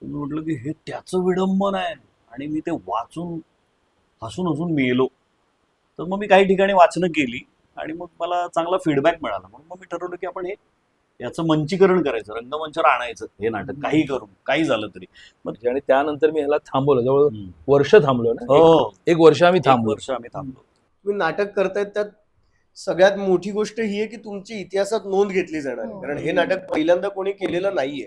म्हटलं की हे त्याचं विडंबन आहे आणि मी ते वाचून हसून हसून मेलो. तर मग मी काही ठिकाणी वाचनं केली आणि मग मला चांगला फीडबॅक मिळाला. म्हणून मग मी ठरवलं की आपण हे याचं मंचीकरण करायचं, रंगमंचावर आणायचं हे नाटक, काही करून काही झालं तरी. मग आणि त्यानंतर मी ह्याला थांबवलं, जवळ वर्ष थांबलो ना. हो, एक वर्ष आम्ही थांबलो. तुम्ही नाटक करतायत त्यात सगळ्यात मोठी गोष्ट ही आहे की तुमची इतिहासात नोंद घेतली जाणार आहे, कारण हे नाटक पहिल्यांदा कोणी केलेलं नाहीये.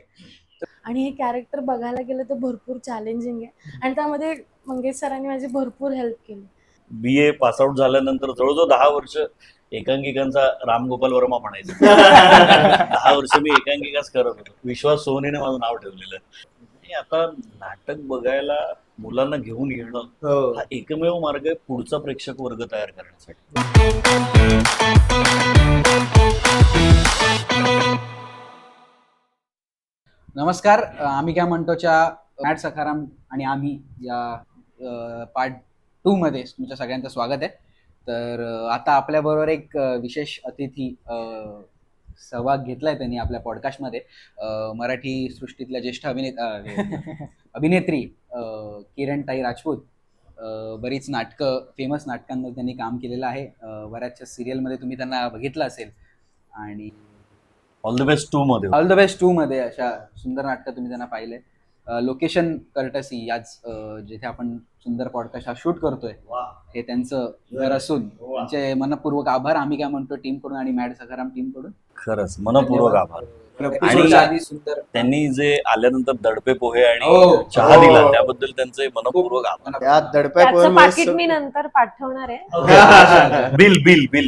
आणि हे कॅरेक्टर बघायला गेलं तर भरपूर चॅलेंजिंग आहे आणि त्यामध्ये मंगेश सरांनी माझी भरपूर हेल्प केली. BA पासआउट झाल्यानंतर जवळजवळ 10 वर्ष एकांकिकांचा रामगोपाल वर्मा म्हणायचं. 10 वर्ष मी एकांकिकाच करत होतो. विश्वास सोनीने माझं नाव ठेवलेलं. आणि आता नाटक बघायला मुलांना घेऊन येणं हा एकमेव मार्ग आहे पुढचा प्रेक्षक वर्ग तयार करण्यासाठी. नमस्कार, आम्ही काय म्हणतोच्या मॅट सखाराम आणि आम्ही या पार्ट 2 मध्ये तुमच्या सगळ्यांचं स्वागत आहे. तर आता आपल्याबरोबर एक विशेष अतिथी सहभाग घेतलाय त्यांनी आपल्या पॉडकास्टमध्ये. मराठी सृष्टीतल्या ज्येष्ठ अभिनेत्री किरणताई राजपूत. बरीच नाटकं, फेमस नाटकांमध्ये त्यांनी काम केलेलं आहे. बऱ्याचशा सिरियलमध्ये तुम्ही त्यांना बघितलं असेल आणि ऑल द बेस्ट 2 मध्ये अशा सुंदर नाटकं तुम्ही त्यांना पाहिले. लोकेशन कर्टसी याच जिथे आपण सुंदर पॉडकास्ट हा शूट करतोय हे त्यांचं घर असून त्यांचे मनपूर्वक आभार आम्ही काय म्हणतो टीम कडून आणि मॅट सखाराम टीम कडून. खरंच मनपूर्वक आभार. आणि त्यांनी जे आल्यानंतर दडपे पोहे आणि चहा दिला त्याबद्दल त्यांचे मनपूर्वक आभार. त्या दडप्या त्याचं पाकिट मी नंतर पाठवणार आहे. बिल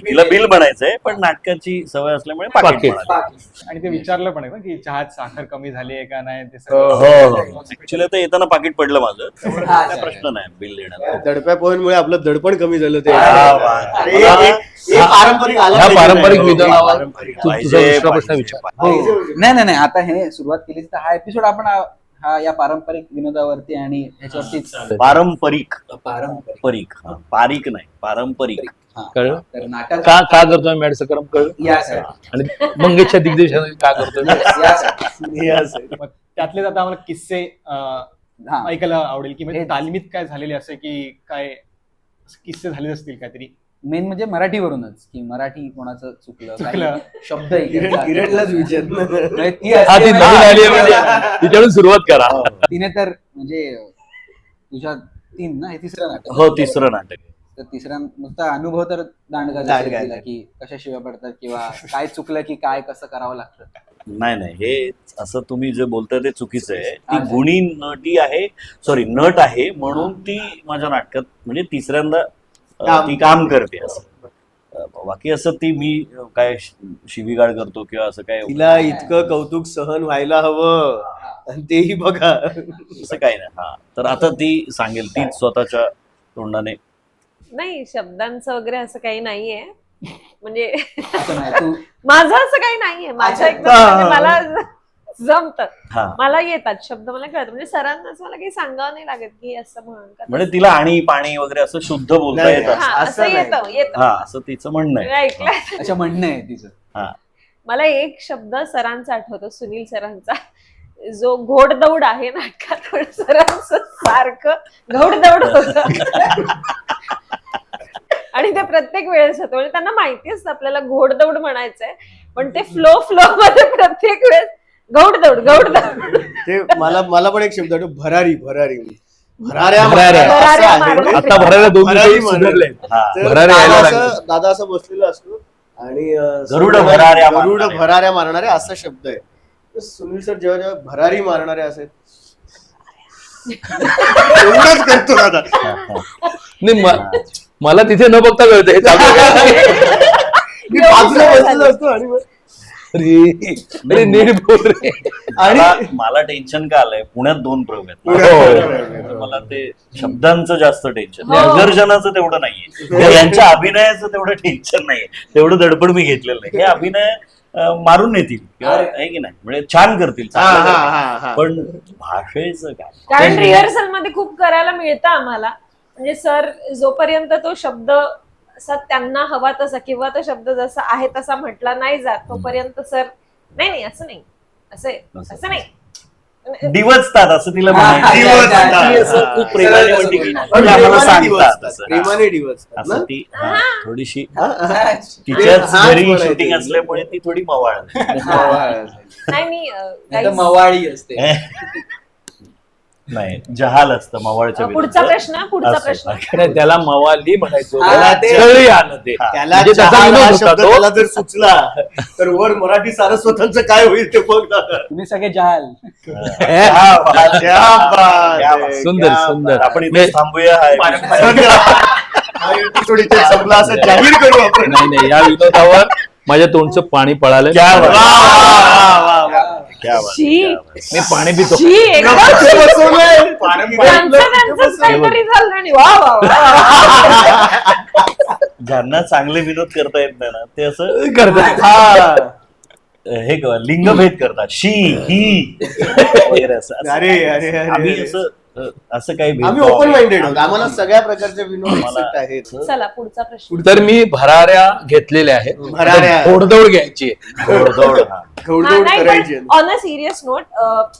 तिला बिल बनायचंय, पण नाटकाची सवय असल्यामुळे पाकिट म्हणाले. आणि ते विचारलं पण आहे ना की चहात साखर कमी झाली आहे का नाही ते. हो, ऍक्च्युली तर येताना पाकिट पडलं माझं, काय प्रश्न नाही बिल देण्यात. दडप्या पोहेंमुळे आपलं दडपण कमी झालं. ते पारंपरिक नाही. आता हे सुरुवात केली तर हा एपिसोड आपण हा या पारंपरिक विनोदावरती आणि ह्याच्यावरतीच पारिक नाही पारंपरिक. कळलं तर नाटक का करतोय मॅट सखाराम, कळलं. आणि मंगेशच्या दिग्दर्शनाने का करतोय. मग त्यातलेच आता आम्हाला किस्से ऐकायला आवडेल की म्हणजे तालमीत काय झालेले असे की काय किस्से झाले असतील काहीतरी. मेन म्हणजे मराठीवरूनच की मराठी कोणाचं चुकलं शब्द किरणलाच विचार तिच्याकडून सुरुवात करा. तिने तर म्हणजे तुझ्या 3 ना हे तिसरं नाटक. हो, तिसरं नाटक. तर तिसरा नुसता अनुभव तर दांडगा की कशा शिव्या पडतात किंवा काय चुकलं की काय कसं करावं लागतं. नाही हे असं तुम्ही जे बोलताय ते चुकीचं आहे. ती गुणी नट आहे म्हणून ती माझ्या नाटकात म्हणजे तिसऱ्यांदा ती काम करते असं. बाकी असं ती मी काय शिवीगाळ करतो किंवा असं काय, तिला इतकं कौतुक सहन व्हायला हवं आणि तेही बघा असं काही नाही. हा, तर आता ती सांगेल तीच स्वतःच्या तोंडाने. नाही, शब्दांचं वगैरे असं काही नाहीये. म्हणजे तू माझं असं काही नाहीये. माझं एकदम मला जमत, मला येतात शब्द, मला कळत. म्हणजे सरांनाच मला काही सांगावं नाही लागत की असं म्हणजे तिला आणि पाणी वगैरे असं शुद्ध बोलता येतं असं येतं. असं तिचं म्हणणं आहे. ऐकलं, अच्छा म्हणणं आहे तिचं. मला एक शब्द सरांचा आठवतो, सुनील सरांचा, जो घोडदौड आहे नाटकात. सरांचं सारखं घोडदौड होत आणि ते प्रत्येक वेळेस होतं. म्हणजे त्यांना माहिती असतं आपल्याला घोडदौड म्हणायचंय, पण ते फ्लो मध्ये प्रत्येक वेळेस घोडदौड. ते मला पण एक शब्द आठवतो, भरारी. आता दादा असं बसलेला असतो आणि गरुड भराऱ्या मारणारे असा शब्द आहे. सुनील सर जेव्हा भरारी मारणारे असेल एवढंच करतो दादा. नाही, मला तिथे न बघता कळत असतो आणि मला टेन्शन का आलंय, पुण्यात 2 प्रयोग आहेत. मला ते शब्दांचं जास्त टेन्शन, गर्जनाचं तेवढं नाहीये, यांच्या अभिनयाचं तेवढं टेन्शन नाहीये, तेवढं दडपण मी घेतलेलं नाही. हे अभिनय मारून नेतील आहे की नाही, म्हणजे छान करतील, पण भाषेचं काय. कारण रिहर्सल मध्ये खूप करायला मिळतं आम्हाला. म्हणजे सर जोपर्यंत तो शब्द असा त्यांना हवा तसा किंवा तो शब्द जसा आहे तसा म्हटला नाही जात तोपर्यंत सर नाही असं नाही असं नाही दिवसतात असं तिला हा, म्हणायचं. ती असं खूप प्रेमाने म्हणते की म्हणजे आम्हाला सांगतात असं. प्रेमाने डिवोर्स असं ती थोडीशी हा. तिच्याच हाच घरी म्हणायचं. शूटिंग असल्यामुळे ती थोडी मवाळ नाही मी नाही तर मवाळी असते. नाही जहाल असतं मवाळच्या पुढचा विरुद्ध. असं. प्रश्न नाही, त्याला मवाली म्हणायचो हा, त्याला ते- चळी आलं ते हा. त्याला म्हणजे त्याचा जहाल हा विनोद होता शब्द तो. त्याला जर सुचला तर वर मराठी सारस्वतांचं काय होईल ते बघ ना. तुम्ही सगळे जहाल. क्या बात आहे, क्या बात क्या आहे, बात. सुंदर क्या सुंदर आपण इथे थांबूया हा episode. हा episode इथे संपला असं जाहीर करू आपण. नाही या विनोदावर माझ्या तोंडचं पाणी पळालं. क्या बात. वा, वा, वा, वा. क्या बात, शी. क्या बात. मी पाणी पितो. शी, एकदम कुठे बसवलंय? त्यांचंच काहीतरी झालं आणि वा वा वा. ज्यांना चांगले विनोद करता येत नाही ना ते असं करतात. हा. हे लिंगभेद करतात. शी ही वगैरे असं अरे अरे आम्ही अरे असं असं काही आम्ही भेदभाव ओपन नाही. माइंडेड आहोत. आम्हाला सगळ्या प्रकारचे विनोद आम्हाला- accept आहेत. चला पुढचा प्रश्न तर मी भराऱ्या घेतलेल्या आहेत. भराऱ्या. घोडदौड घ्यायची आहे. घोडदौड, हा. घोडदौड करायची. ऑन अ सिरियस नोट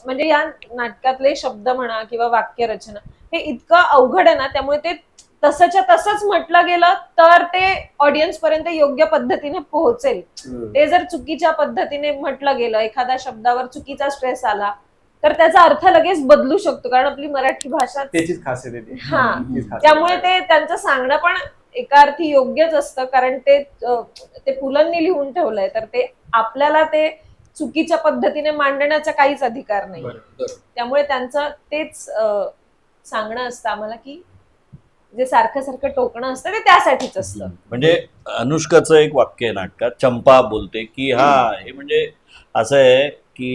म्हणजे या नाटकातले शब्द म्हणा किंवा वाक्यरचना हे इतकं अवघड आहे ना त्यामुळे ते तसंच्या तसंच म्हटलं गेलं तर ते ऑडियन्स पर्यंत योग्य पद्धतीने पोहोचेल. ते जर चुकीच्या पद्धतीने म्हटलं गेलं एखाद्या शब्दावर चुकीचा स्ट्रेस आला तर त्याचा अर्थ लगेच बदलू शकतो कारण आपली मराठी भाषा त्याचीच खासियत आहे ती. हा तीच खासियत. त्यामुळे ते त्यांचं सांगणं पण एका अर्थी योग्यच असतं कारण ते पुलंनी लिहून ठेवलंय तर ते आपल्याला ते चुकीच्या पद्धतीने मांडण्याचा काहीच अधिकार नाही. त्यामुळे त्यांचं तेच सांगणं असतं आम्हाला की जे सारखं सारखं टोकणं असतं ते त्यासाठीच असतं. म्हणजे अनुष्काचं एक वाक्य आहे नाटकात. चंपा बोलते की हे म्हणजे असं आहे की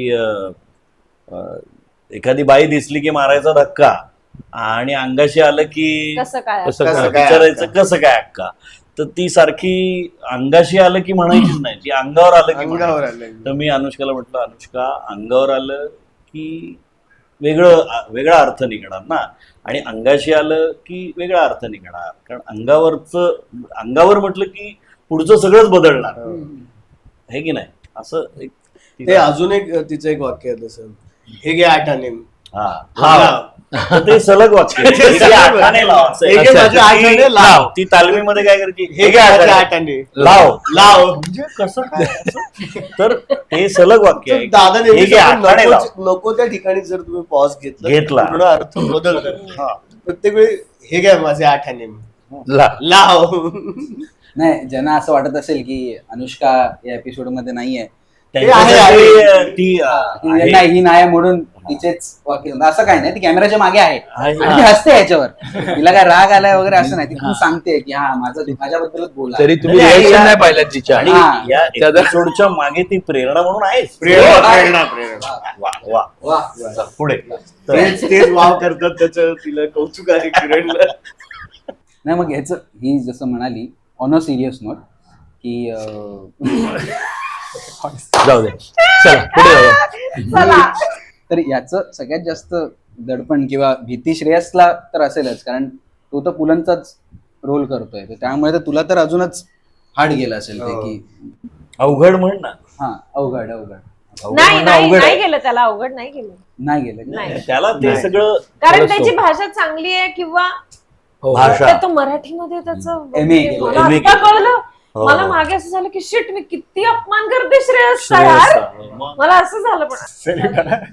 एखादी बाई दिसली की मारायचा धक्का आणि अंगाशी आलं की कसं काय कसं कसं काय? काय? विचारायचं कसं काय अक्का. तर ती सारखी अंगाशी आलं की म्हणायचीच नाही, ती अंगावर आलं की अंगावर म्हणायची. आलं. तर मी अनुष्काला म्हटलं अनुष्का अंगावर आलं की वेगळा अर्थ निघणार ना आणि अंगाशी आलं की वेगळा अर्थ निघणार कारण अंगावर म्हटलं की पुढचं सगळंच बदलणार हे की नाही असं एक ते अजून एक तिचं एक वाक्य आहे तसं. हे घे 8 आणे. हा तर ते सलग वाक्य आहे. हे घे 8 आणे लाव असं आहे. हे घे माझे 8 आणे लाव. ती तालमीमध्ये काय करते हे घे माझे 8 आणे. लाव लाव. म्हणजे कसं काय असं? तर हे सलग वाक्य आहे. दादा हे नेहमी घे 8 आणे लाव नको त्या ठिकाणी जर तुम्ही पॉज घेतला. पूर्ण अर्थ बदलतो. प्रत्येक वेळी हे घ्या माझे 8 आणे. ला- लाव. नाही ज्यांना असं वाटत असेल की अनुष्का या एपिसोड मध्ये नाहीये त्यांच्यासाठी ती की आहे. नाही ही नाही म्हणून तिचेच वाक्य असं काय नाही ती कॅमेराच्या मागे आहे आहे. आणि ती हसते याच्यावर तिला काय राग आलाय वगैरे असं नाही ती तू सांगते की माझ्याबद्दलच बोला. तरी तुम्ही नाही, रिएक्शन या- नाही पाहिलं तिच्या. आणि हा. या त्याचा- एपिसोडच्या मागे ती प्रेरणा म्हणून आहे. प्रेरणा. वा वा वा. चल, पुढे तर तेच वाव करतात त्याचं तिला कौतुक आहे किरणला. नाही मग ह्याचं ही जसं म्हणाली ऑन अ सिरियस नोट की जाऊ दे चला पुढे जाऊया. चला तर याचं सगळ्यात जास्त दडपण किंवा भीती श्रेयसला तर असेलच कारण तो तर पुलंचाच रोल करतोय तर त्यामुळे तर तुला तर अजूनच हार्ड गेलं असेल ते की अवघड म्हण ना. हा अवघड अवघड नाही म्हणणं नाही अवघड नाही आहे. गेलं त्याला अवघड नाही गेलं नाही गेलं का? नाही. त्याला ते नाही. सगळं कारण थोडं त्याची सोपं. भाषा चांगली आहे किंवा हो. भाषा. तो मराठीमध्ये त्याचं MA केलं. मला MA आता केलं. कळलं हो. मला मागे असं झालं की शिट मी किती अपमान करते श्रेयसचा श्रेयस यार आहे. मग मला असं झालं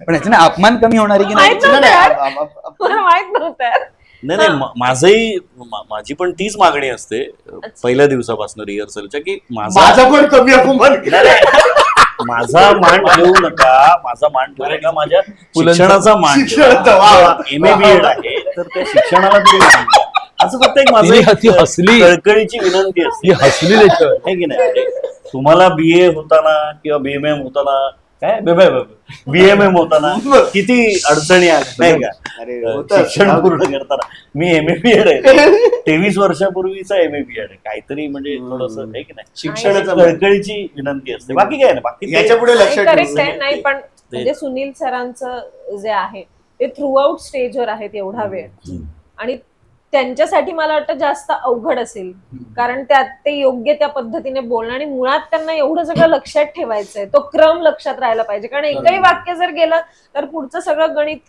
पण याच्याने अपमान कमी होणार आहे की नाही माहित नव्हतं यार मला माहित नव्हतं यार नाही नाही माझी पण तीच मागणी असते पहिल्या दिवसापासून रिहर्सलच्या की माझा पण कमी अपमान केला. माझा मान ठेवू नका माझ्या शिक्षणाचा मान शिक्षणाचा, वा, वा. MA BEd आहे तर त्या शिक्षणाला तुम्ही मान द्या. असं फक्त एक माझं तिने एक ती हसली. कळकळीची विनंती असते ती हसली त्याच्यावर. आहे की नाही तुम्हाला BA होताना किंवा BMM होताना काय BMM होताना किती अडचणी आल्या नाही का अरे होतं. शिक्षण पूर्ण करताना मी MA BEd आहे 23 वर्षापूर्वीचा MA BEd आहे काहीतरी म्हणजे थोडस आहे की नाही शिक्षणाचा कळकळीची विनंती असते बाकी काय नाही बाकी ते- याच्या पुढे लक्षात करेक्ट ठेवू. आहे नाही पण म्हणजे सुनील सरांचं जे आहे ते थ्रू आउट स्टेजवर आहेत एवढा वेळ आणि त्यांच्यासाठी मला वाटतं जास्त अवघड असेल, कारण त्यात ते योग्य त्या पद्धतीने बोलणं आणि मुळात त्यांना एवढं सगळं लक्षात ठेवायचंय, तो क्रम लक्षात राहायला पाहिजे, कारण एकही वाक्य जर गेलं तर पुढचं सगळं गणित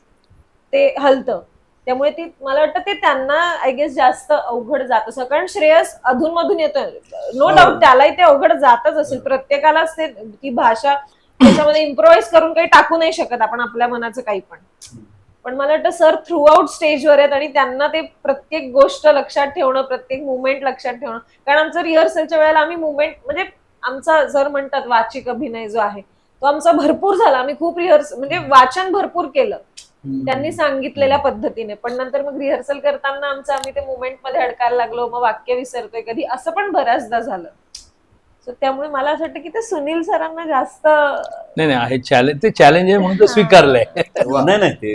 ते हलतं. त्यामुळे ती मला वाटतं ते त्यांना आय गेस जास्त अवघड जात असं, कारण श्रेयस अधूनमधून येतोय, नो डाऊट त्यालाही ते अवघड जातच असेल, प्रत्येकालाच ते ती भाषा त्याच्यामध्ये इम्प्रोव्हाइज करून काही टाकू नाही शकत आपण आपल्या मनाचं काही पण मला वाटतं सर थ्रू आउट स्टेजवर आहेत आणि त्यांना ते प्रत्येक गोष्ट लक्षात ठेवणं, प्रत्येक मुवमेंट लक्षात ठेवणं, कारण आमचं रिहर्सलच्या वेळेला आम्ही मुवमेंट म्हणजे आमचा सर म्हणतात वाचिक अभिनय जो आहे तो आमचा भरपूर झाला, आम्ही खूप म्हणजे वाचन भरपूर केलं त्यांनी सांगितलेल्या पद्धतीने, पण नंतर मग रिहर्सल करताना आम्ही ते मुवमेंट मध्ये अडकायला लागलो, मग वाक्य विसरतोय कधी, असं पण बऱ्याचदा झालं. त्यामुळे मला असं वाटतं की ते सुनील सरांना जास्त नाही आहे चॅलेंज, ते चॅलेंज आहे म्हणून ते स्वीकारलंय. नाही ते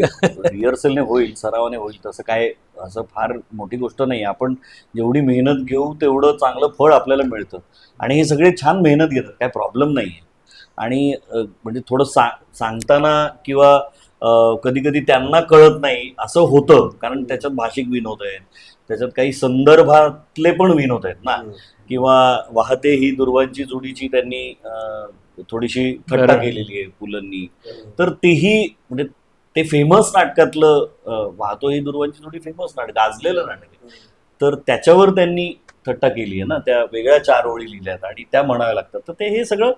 रिहर्सलने होईल, सरावाने होईल, तसं काय असं फार मोठी गोष्ट नाही. आपण जेवढी मेहनत घेऊ तेवढं चांगलं फळ आपल्याला मिळतं आणि हे सगळे छान मेहनत घेतात, काय प्रॉब्लेम नाही आहे. आणि म्हणजे थोडं सांगताना किंवा कधी कधी त्यांना कळत नाही असं होतं, कारण त्याच्यात भाषिक विनोद आहेत, त्याच्यात काही संदर्भातले पण विनोद आहेत ना, किंवा वाहते ही दुर्वांची जोडीची त्यांनी थोडीशी थट्टा केलेली आहे पुलंनी, तर तेही म्हणजे ते फेमस नाटकातलं वाहतो ही दुर्वांची जोडी फेमस नाटक, गाजलेलं नाटक आहे, तर त्याच्यावर त्यांनी थट्टा केली आहे ना, त्या वेगळ्या 4 ओळी लिहिल्यात आणि त्या म्हणाव्या लागतात, तर ते हे सगळं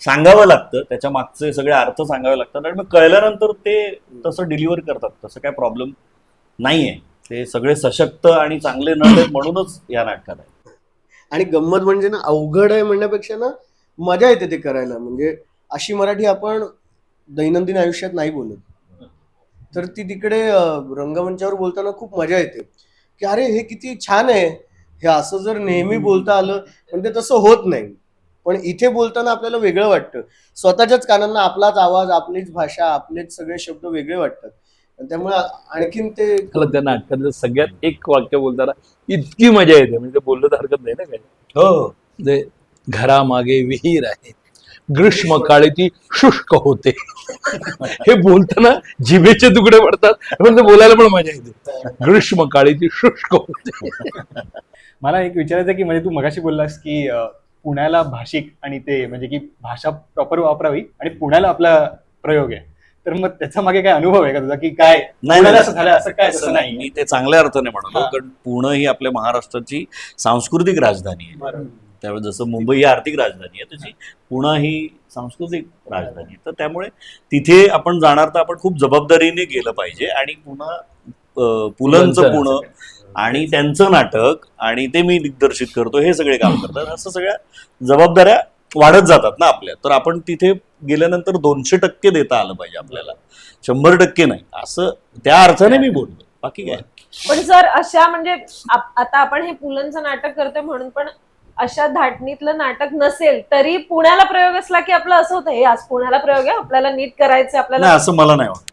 सांगावं लागतं, त्याच्या मागचे सगळे अर्थ सांगावे लागतात आणि मग कळल्यानंतर ते तसं डिलिव्हर करतात, तसं काय प्रॉब्लेम नाही आहे. ते सगळे सशक्त आणि चांगले नट आहेत म्हणूनच या नाटकात आहे. आणि गंमत म्हणजे ना, अवघड आहे म्हणण्यापेक्षा ना मजा येते ते करायला. म्हणजे अशी मराठी आपण दैनंदिन आयुष्यात नाही बोलत, तर ती तिकडे रंगमंचावर बोलताना खूप मजा येते की अरे हे किती छान आहे, हे असं जर नेहमी बोलता आलं, पण ते तसं होत नाही. पण इथे बोलताना आपल्याला वेगळं वाटतं, स्वतःच्याच कानांना आपलाच आवाज, आपलीच भाषा, आपलेच सगळे शब्द वेगळे वाटतात, त्यामुळे आणखीन ते मला त्या नाटकातलं सगळ्यात एक वाक्य बोलताना इतकी मजा येते, म्हणजे बोललं तर हरकत नाही ना काय. हो, ते घरामागे विहीर आहे, ग्रीष्म काळी ती शुष्क होते, हे बोलताना जिभेचे तुकडे पडतात, पण ते बोलायला पण मजा येते, ग्रीष्म काळी ती शुष्क होते. मला एक विचारायचं की म्हणजे तू मगाशी बोललास की पुण्याला भाषिक आणि ते म्हणजे की भाषा प्रॉपर वापरावी आणि पुण्याला आपला प्रयोग आहे, तर मग त्याचा मागे काय अनुभव आहे का तुझा की काय नाही असं झालं, असं काय असं नाही, मी ते चांगल्या अर्थाने म्हणालो, कारण पुणे ही आपल्या महाराष्ट्राची सांस्कृतिक राजधानी आहे. त्यावेळेस जसं मुंबई ही आर्थिक राजधानी आहे, तशी पुणे ही सांस्कृतिक राजधानी आहे, तर त्यामुळे तिथे आपण जाणार तर आपण खूप जबाबदारीने गेलं पाहिजे. आणि पुलंचं पुणे आणि त्यांचं नाटक आणि ते मी दिग्दर्शित करतो, हे सगळे काम करतात, असं सगळ्या जबाबदाऱ्या वाढत जातात ना आपल्या, तर आपण तिथे गेल्यानंतर 200% देता आलं पाहिजे आपल्याला, 100% नाही, असं त्या अर्थाने मी बोलतो, बाकी काय. पण सर अशा म्हणजे आता आपण हे पुलंचं नाटक करतोय म्हणून, पण अशा धाटणीतलं नाटक नसेल तरी पुण्याला प्रयोग असला की आपलं असं होतं, हे आज पुण्याला प्रयोग आहे, आपल्याला नीट करायचं, आपल्याला, नाही असं मला नाही वाटत.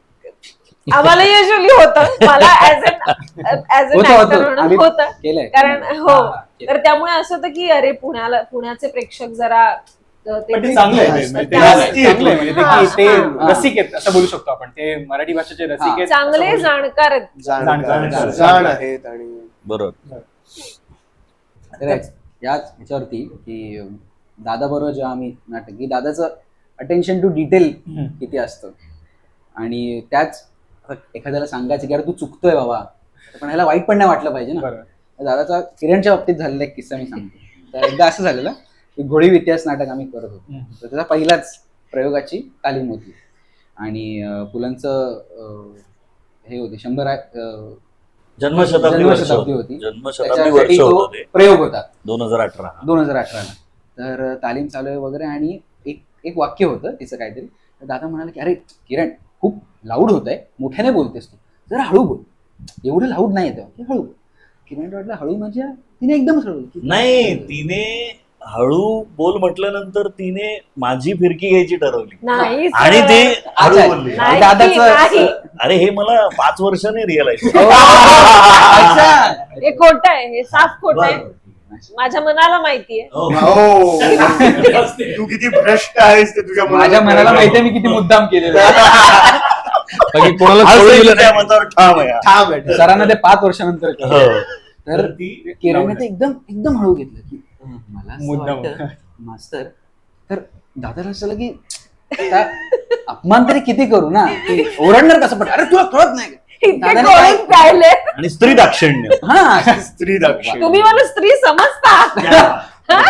आम्हाला युजली होतं, मला ऍज अन ऍक्टर म्हणून होतं, कारण हो, तर त्यामुळे असं होतं की अरे पुण्याचे प्रेक्षक जरा चांगलं आहे, ते रसिक आहेत असं बोलू शकतो आपण, ते मराठी भाषेचे रसिक आहेत, चांगले जाणकार जाण आहेत. आणि बरोबर, याच ह्याच्यावरती की दादा बरोबर जेव्हा आम्ही नाटक, की दादाचं अटेन्शन टू डिटेल किती असतं, आणि त्याच एखाद्याला सांगायचं की अरे तू चुकतोय बाबा, पण ह्याला वाईट पण नाही वाटलं पाहिजे ना. दादाचा किरणच्या बाबतीत झालेला एक किस्सा मी सांगतो. तर एकदा असं झालेलं की घोडीव इतिहास नाटक आम्ही करत होतो, तर त्याचा पहिलाच प्रयोगाची तालीम होती आणि पुलंचं हे होते 100 जन्मशताब्दी होती, जन्मशताब्दी वर्ष होतं ते, प्रयोग होता 2018 ला. तर तालीम चालू आहे वगैरे, आणि एक वाक्य होतं तिचं काहीतरी, तर दादा म्हणाले की अरे किरण खूप लाऊड होत आहे, मोठ्याने बोलतेस तू, जरा हळू बोल, एवढं लाऊड नाही येतं, हळू बोल. किरण वाटलं हळू म्हणजे तिने एकदमच हळू, नाही, तिने हळू बोल म्हटल्यानंतर तिने माझी फिरकी घ्यायची ठरवली नाही आणि ते हळू बोलली. दादाचं अरे हे मला 5 वर्षांनी रिअलाइज, हे खोट आहे, हे साफ खोट आहे, माझ्या मनाला माहितीये. तू किती भ्रष्ट आहेस ते तुझ्या माझ्या मनाला माहितीये मी किती मुद्दाम केलेलं कोणाला ठाम आहे. सरांना ते 5 वर्षानंतर तर ती किरणने ते एकदम एकदम हळू घेतलं की मला असं मुद्दाम. वाटतं मास्तर. तर दादाला असं झालं की आता अपमान तरी किती करू ना, की ओरडणार कसं पण, अरे तुला कळत नाही का? इतके दादाने कळून राहिले आणि स्त्री दाक्षिण्य. हा स्त्री दाक्षिण्य. तुम्ही मला स्त्री समजता.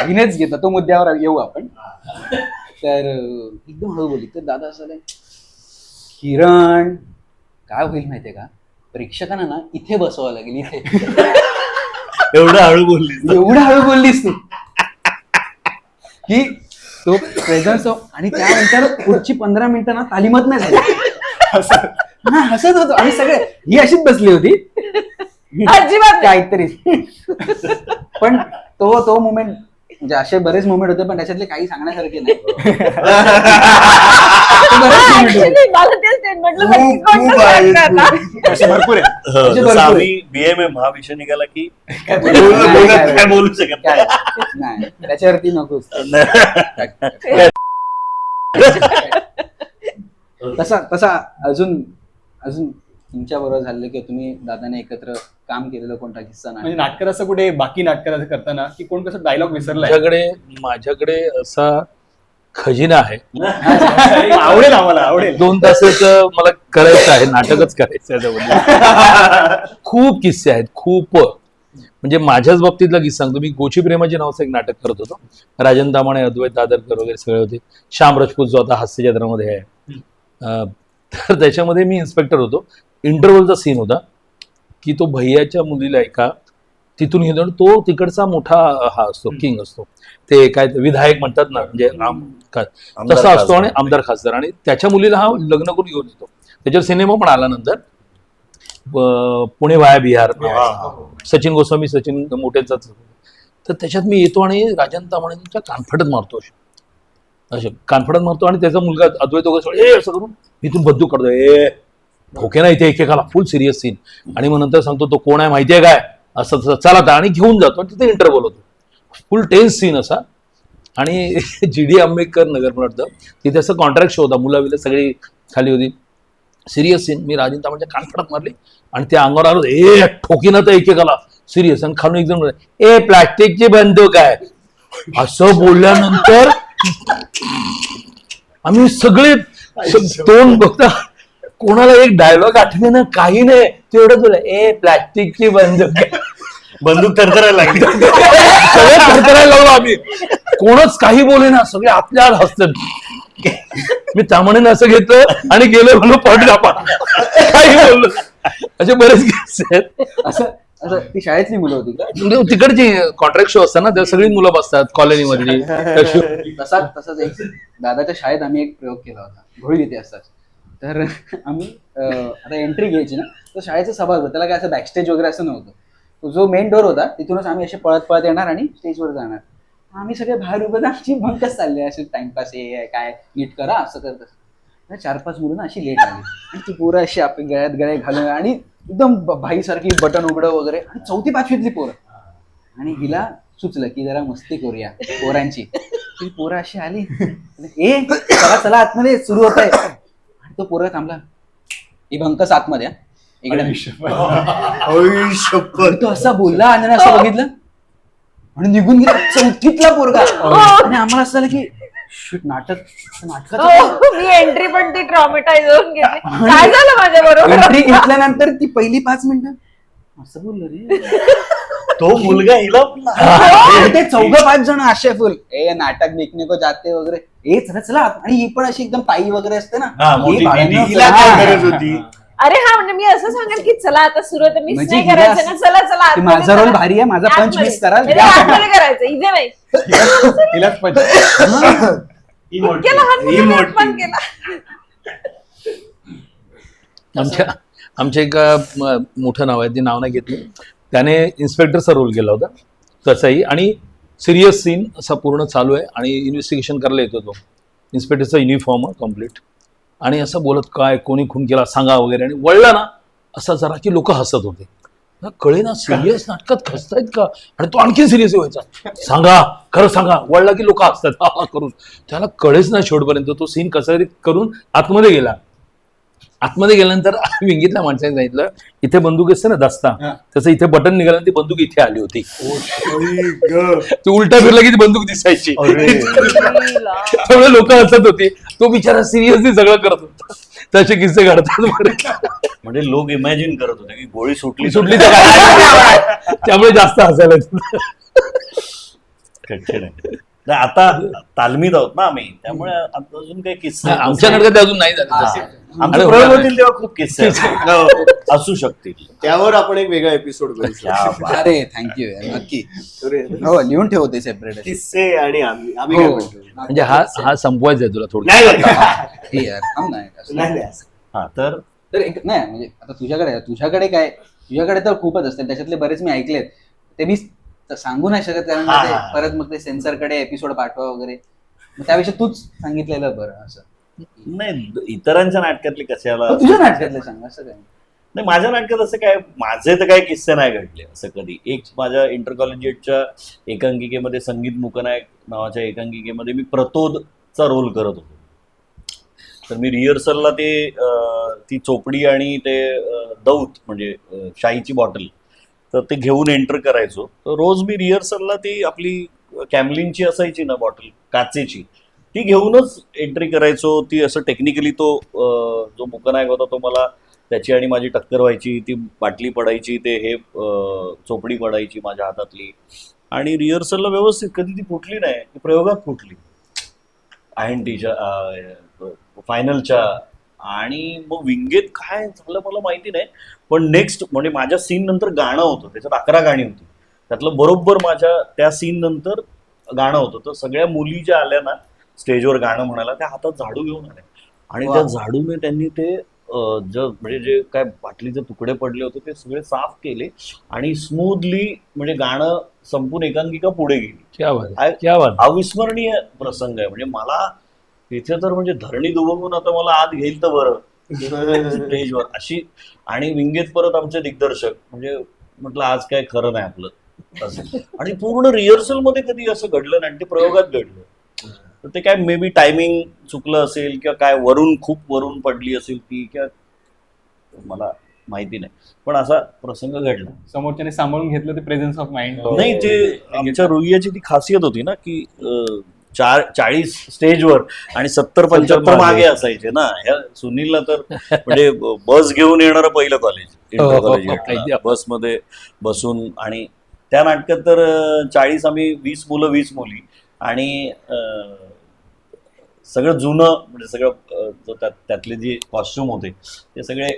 हिनेच घेतला तो मुद्द्यावर येऊ आपण. तर एकदम हळू बोलली. तर दादा असं झालं, किरण काय होईल माहितीये का, प्रेक्षकांना ना इथे बसवावं लागेल, इथे. एवढं हळू बोलली. एवढं हळू बोललीस तू की तो प्रेझन्स आणि त्यानंतर पुढची 15 मिनिटं ना तालीमत नाही झाली. हा, हसत होतो आणि सगळे ही अशीच बसली होती अजिबात नाही. काहीतरी. पण तो मोमेंट म्हणजे असे बरेच मोमेंट होते, पण त्याच्यातले काही सांगण्यासारखे नाही. बरेच moment होते. Actually, मला तेच म्हटलं नक्की खूप कोणतं आहे, सांगता आता? असे भरपूर आहे. म्हणजे भरपूर. आम्ही BMM हा विषय निघाला की काय काय बोलू शकत काय नाही, त्याच्यावरती नकोच. तसा अजून तुमच्या बरोबर झालेलं की तुम्ही दादाने एकत्र काम केलेलं कोणता किस्सा नाही? म्हणजे नाटकात असं कुठे बाकी नाटकात असं करताना की कोण कसं डायलॉग विसरलाय माझ्याकडे असा खजिना आहे. आवडेल आम्हाला, आवडेल. 2 तासाचं मला करायचं आहे, नाटकच करायचं आहे त्यामध्ये. खूप किस्से आहेत, खूप. म्हणजे माझ्याच बाबतीतला किस्सा सांगतो. मी गोची प्रेमाची नावाचं एक नाटक करत होतो. राजन दामाणे, अद्वैत दादरकर वगैरे सगळे होते. श्याम राजपूत जो आता हास्य जत्रामध्ये आहे, तर त्याच्यामध्ये मी इन्स्पेक्टर होतो. इंटरव्हलचा सीन होता की तो भैयाच्या मुलीला एका तिथून घेऊन, तो तिकडचा मोठा हा असतो, किंग असतो, ते काय विधायक म्हणतात ना, म्हणजे तसा असतो, आणि आमदार खासदार, आणि त्याच्या मुलीला हा लग्न करून घेऊन येतो. त्याच्यावर सिनेमा पण आला नंतर, पुणे वाया बिहार, सचिन गोस्वामी, सचिन मोठेचाच. तर त्याच्यात मी येतो आणि राजन तामाणेंच्या कानफडत मारतो, असे कानफडत मारतो, आणि त्याचा मुलगा अद्वैत वगैरे असं करून इथून बंदूक काढतो, ठोके ना इथे एकेकाला, फुल सिरियस सीन. आणि मग नंतर सांगतो तो कोण आहे माहितीये काय, असं तसं चला आता, आणि घेऊन जातो. तिथे इंटरव्हल होतो, फुल टेन्स सीन असा. आणि GD आंबेडकर नगर मला वाटतं, तिथे असं कॉन्ट्रॅक्ट शो होता, मुलाविला सगळी खाली होती, सिरियस सीन. मी राजन तामाणेच्या कानफडत मारली आणि त्या अंगावर आलो, ठोकीना तर एकेकाला सिरियस. आणि खालून एकदम प्लास्टिकची बंदूक आहे असं बोलल्यानंतर आम्ही सगळे तोंड बघता, कोणाला एक डायलॉग आठवे ना, काही नाही, तेवढंच बोला प्लास्टिकची बंदूक. बंदूक थरथरायला लागली. सगळे थरथरायला लागलो आम्ही, कोणच काही बोले ना, सगळे आपल्या हसतात. मी तामाणे असं घेतलं आणि गेलो, म्हणून पडला काही बोललो. असे बरेच किस्से आहेत. असं ती शाळेतली मुलं होती का? म्हणजे तिकडची कॉन्ट्रॅक्ट शो असतात ना, त्या सगळी मुलं बसतात कॉलनीमधली. तसाच एक दादाच्या शाळेत आम्ही एक प्रयोग केला होता, घोळी इथे असतात. तर आम्ही आता एंट्री घ्यायची ना, तर शाळेचं सभागृह, त्याला काय असं बॅकस्टेज वगैरे असं नव्हतं. तो जो मेन डोर होता तिथूनच आम्ही असे पळत पळत येणार आणि स्टेजवर जाणार. आम्ही सगळे बाहेर उभं, आमची भंकच चालली असे, टाइमपास हे काय नीट करा असं करत. 4-5 मुलं ना अशी लेट आली, आणि ती पोरं अशी आपल्या गळ्यात गळे घालून, आणि एकदम भाईसारखी बटन उघडं वगैरे, आणि 4थी-5वीतली पोरं. आणि हिला सुचलं की जरा मस्ती करूया पोरांची. ती पोरं अशी आली, चला चला आतमध्ये सुरू होत आहे. आणि तो पोरं थांबला, ही भंकस आतमध्ये इकडे. तो असा बोलला आणि असं बघितलं आणि निघून गेला, 4थीतला पोरगा. आणि आम्हाला असं झालं की नाटकाचं मी एंट्री पण ती ट्रॉमेटाईज होऊन गेली. काय झालं माझ्या बरोबर? एंट्री घेतल्यानंतर ती पहिली 5 मिनिटं असं बोललो रे. तो मुलगा हिला ते 4-5 जण असे फुल नाटक देखने को जाते वगैरे, चला चला. आणि ही पण अशी एकदम ताई वगैरे असते ना, गरज होती. अरे हा, म्हणजे मी असं सांगेल की चला आता सुरू आहे, मिस म्हणजे नाही हिला करायचं ना, चला चला आतमध्ये माझा रोल चला. भारी आहे, माझा पंच आतमध्ये. मिस कराल. म्हणजे आतमध्ये करायचं, इथे नाही. हिलाच पण इतक्या लहान मुलांनी पण केला. आमच्या एका मोठं नाव आहे, ते नाव नाही घेतलं, त्याने इन्स्पेक्टरचा रोल केला होता तसाही, आणि सिरियस सीन असा पूर्ण चालू आहे, आणि इन्व्हेस्टिगेशन करायला येतो तो. इन्स्पेक्टरचा युनिफॉर्म कम्प्लीट, आणि असं बोलत काय कोणी खून केला सांगा वगैरे, आणि वळला ना असा जरा की लोक हसत होते. कळे ना, सिरियस नाटकात खसतायत का, आणि तो आणखी सिरियस व्हायचा, सांगा खरं सांगा, वळला की लोक हसतात हा करून. त्याला कळेच ना शेवटपर्यंत. तो सीन कसा तरी करून आतमध्ये गेला, आतमध्ये गेल्यानंतर विंगीतल्या माणसाने सांगितलं इथे बंदूक असते ना दस्ता, हा. त्याचं इथे बटन निघालं ती बंदूक इथे आली होती. आई ती उलटा फिरला की ती बंदूक दिसायची. त्यामुळे लोक हसत होती. तो बिचारा सिरियसली सगळं करत होता. तसे किस्से घडतात बरेच. म्हणजे लोक इमॅजिन करत होते की गोळी सुटली सुटली तर काय? त्यामुळे जास्त हसायला येतं. कठीण आहे. तर आता तालमीत आहोत ना आम्ही, त्यामुळे आता अजून काही किस्से आमच्या नाटकात अजून नाही झालं. आमचे अरे प्रयोग हो. होतील तेव्हा खूप किस्से असू शकतील. त्यावर आपण एक वेगळा एपिसोड करू शकतो. क्या बात. अरे थँक्यू नक्की. हो लिहून ठेवते सेपरेट. किस्से आणि आम्ही काय म्हणतो. म्हणजे हा संपवायचा आहे तुला थोडं. नाही हे यार थांब ना असं. नाही असं. हा तर तर एक नाही म्हणजे आता तुझ्याकडे तर खूपच असतील, त्याच्यातले बरेच मी ऐकलेत, ते मी सांगू नाही शकत कारण हा, ते हा. परत मग ते सेन्सरकडे एपिसोड पाठवा वगैरे, मग त्याविषयी तूच सांगितलेलं बरं असं. नाही, इतरांच्या नाटकातली कशाला मग तुझ्या नाटकातलं सांग असं काय. नाही, माझ्या नाटकात असं काय, माझे तर काही किस्से नाही घडले असं कधी. एक माझ्या इंटर कॉलेजिएटच्या एकांकिकेमध्ये, संगीत मुकनायक नावाच्या एकांकिकेमध्ये मी प्रतोदचा रोल करत होतो. तर मी रिहर्सलला ती चोपडी आणि ते दौत म्हणजे शाईची बॉटल, तर ते घेऊन एंटर करायचो. तर रोज मी रिहर्सलला ती आपली कॅमलिनची असायची ना बॉटल, काचेची, ती घेऊनच एंट्री करायचो. ती असं टेक्निकली तो जो मुकनायक होता तो मला, त्याची आणि माझी टक्कर व्हायची, ती बाटली पडायची, ते हे चोपडी पडायची माझ्या हातातली, आणि रिहर्सलला व्यवस्थित कधी ती फुटली नाही. ती प्रयोगात फुटली INTच्या फायनलच्या. आणि मग विंगेत काय झालं मला माहिती नाही, पण नेक्स्ट म्हणजे माझ्या सीन नंतर गाणं होतं, त्याच्यात 11 गाणी होती, त्यातलं बरोबर माझ्या त्या सीन नंतर गाणं होतं. तर सगळ्या मुली ज्या आल्या ना स्टेजवर गाणं म्हणायला, त्या हातात झाडू घेऊन आल्या, आणि त्या झाडूने त्यांनी ते म्हणजे जे काय बाटलीचे तुकडे पडले होते ते सगळे साफ केले, आणि स्मूथली म्हणजे गाणं संपून एकांकिका पुढे गेली. क्या बात आहे, क्या बात आहे. अविस्मरणीय प्रसंग आहे. म्हणजे मला तिथे तर म्हणजे धरणी दुबवून आता मला आत घेईल तर बरं स्टेजवर अशी. आणि विंगेत परत आमचे दिग्दर्शक, म्हणजे म्हटलं आज काय खरं नाही आपलं असं. आणि पूर्ण रिहर्सल मध्ये कधी असं घडलं नाही, ते प्रयोगात घडलं. तर ते काय मे बी टायमिंग चुकलं असेल किंवा काय, खूप वरून पडली असेल ती, किंवा मला माहिती नाही, पण असा प्रसंग घडला. समोरच्याने सांभाळून घेतलं ते प्रेझेन्स ऑफ माइंड. नाही, ते आमच्या रुईयाची ती खासियत होती ना की 40 स्टेजवर आणि 70-75 मागे असायचे ना. ह्या सुनीलला तर म्हणजे बस घेऊन येणारं पहिलं कॉलेज, इंटर कॉलेज बसमध्ये बसून. आणि त्या नाटकात तर 40 आम्ही 20 मुलं 20 मुली, आणि सगळं जुनं म्हणजे सगळं त्यातले जे कॉस्ट्युम होते ते सगळे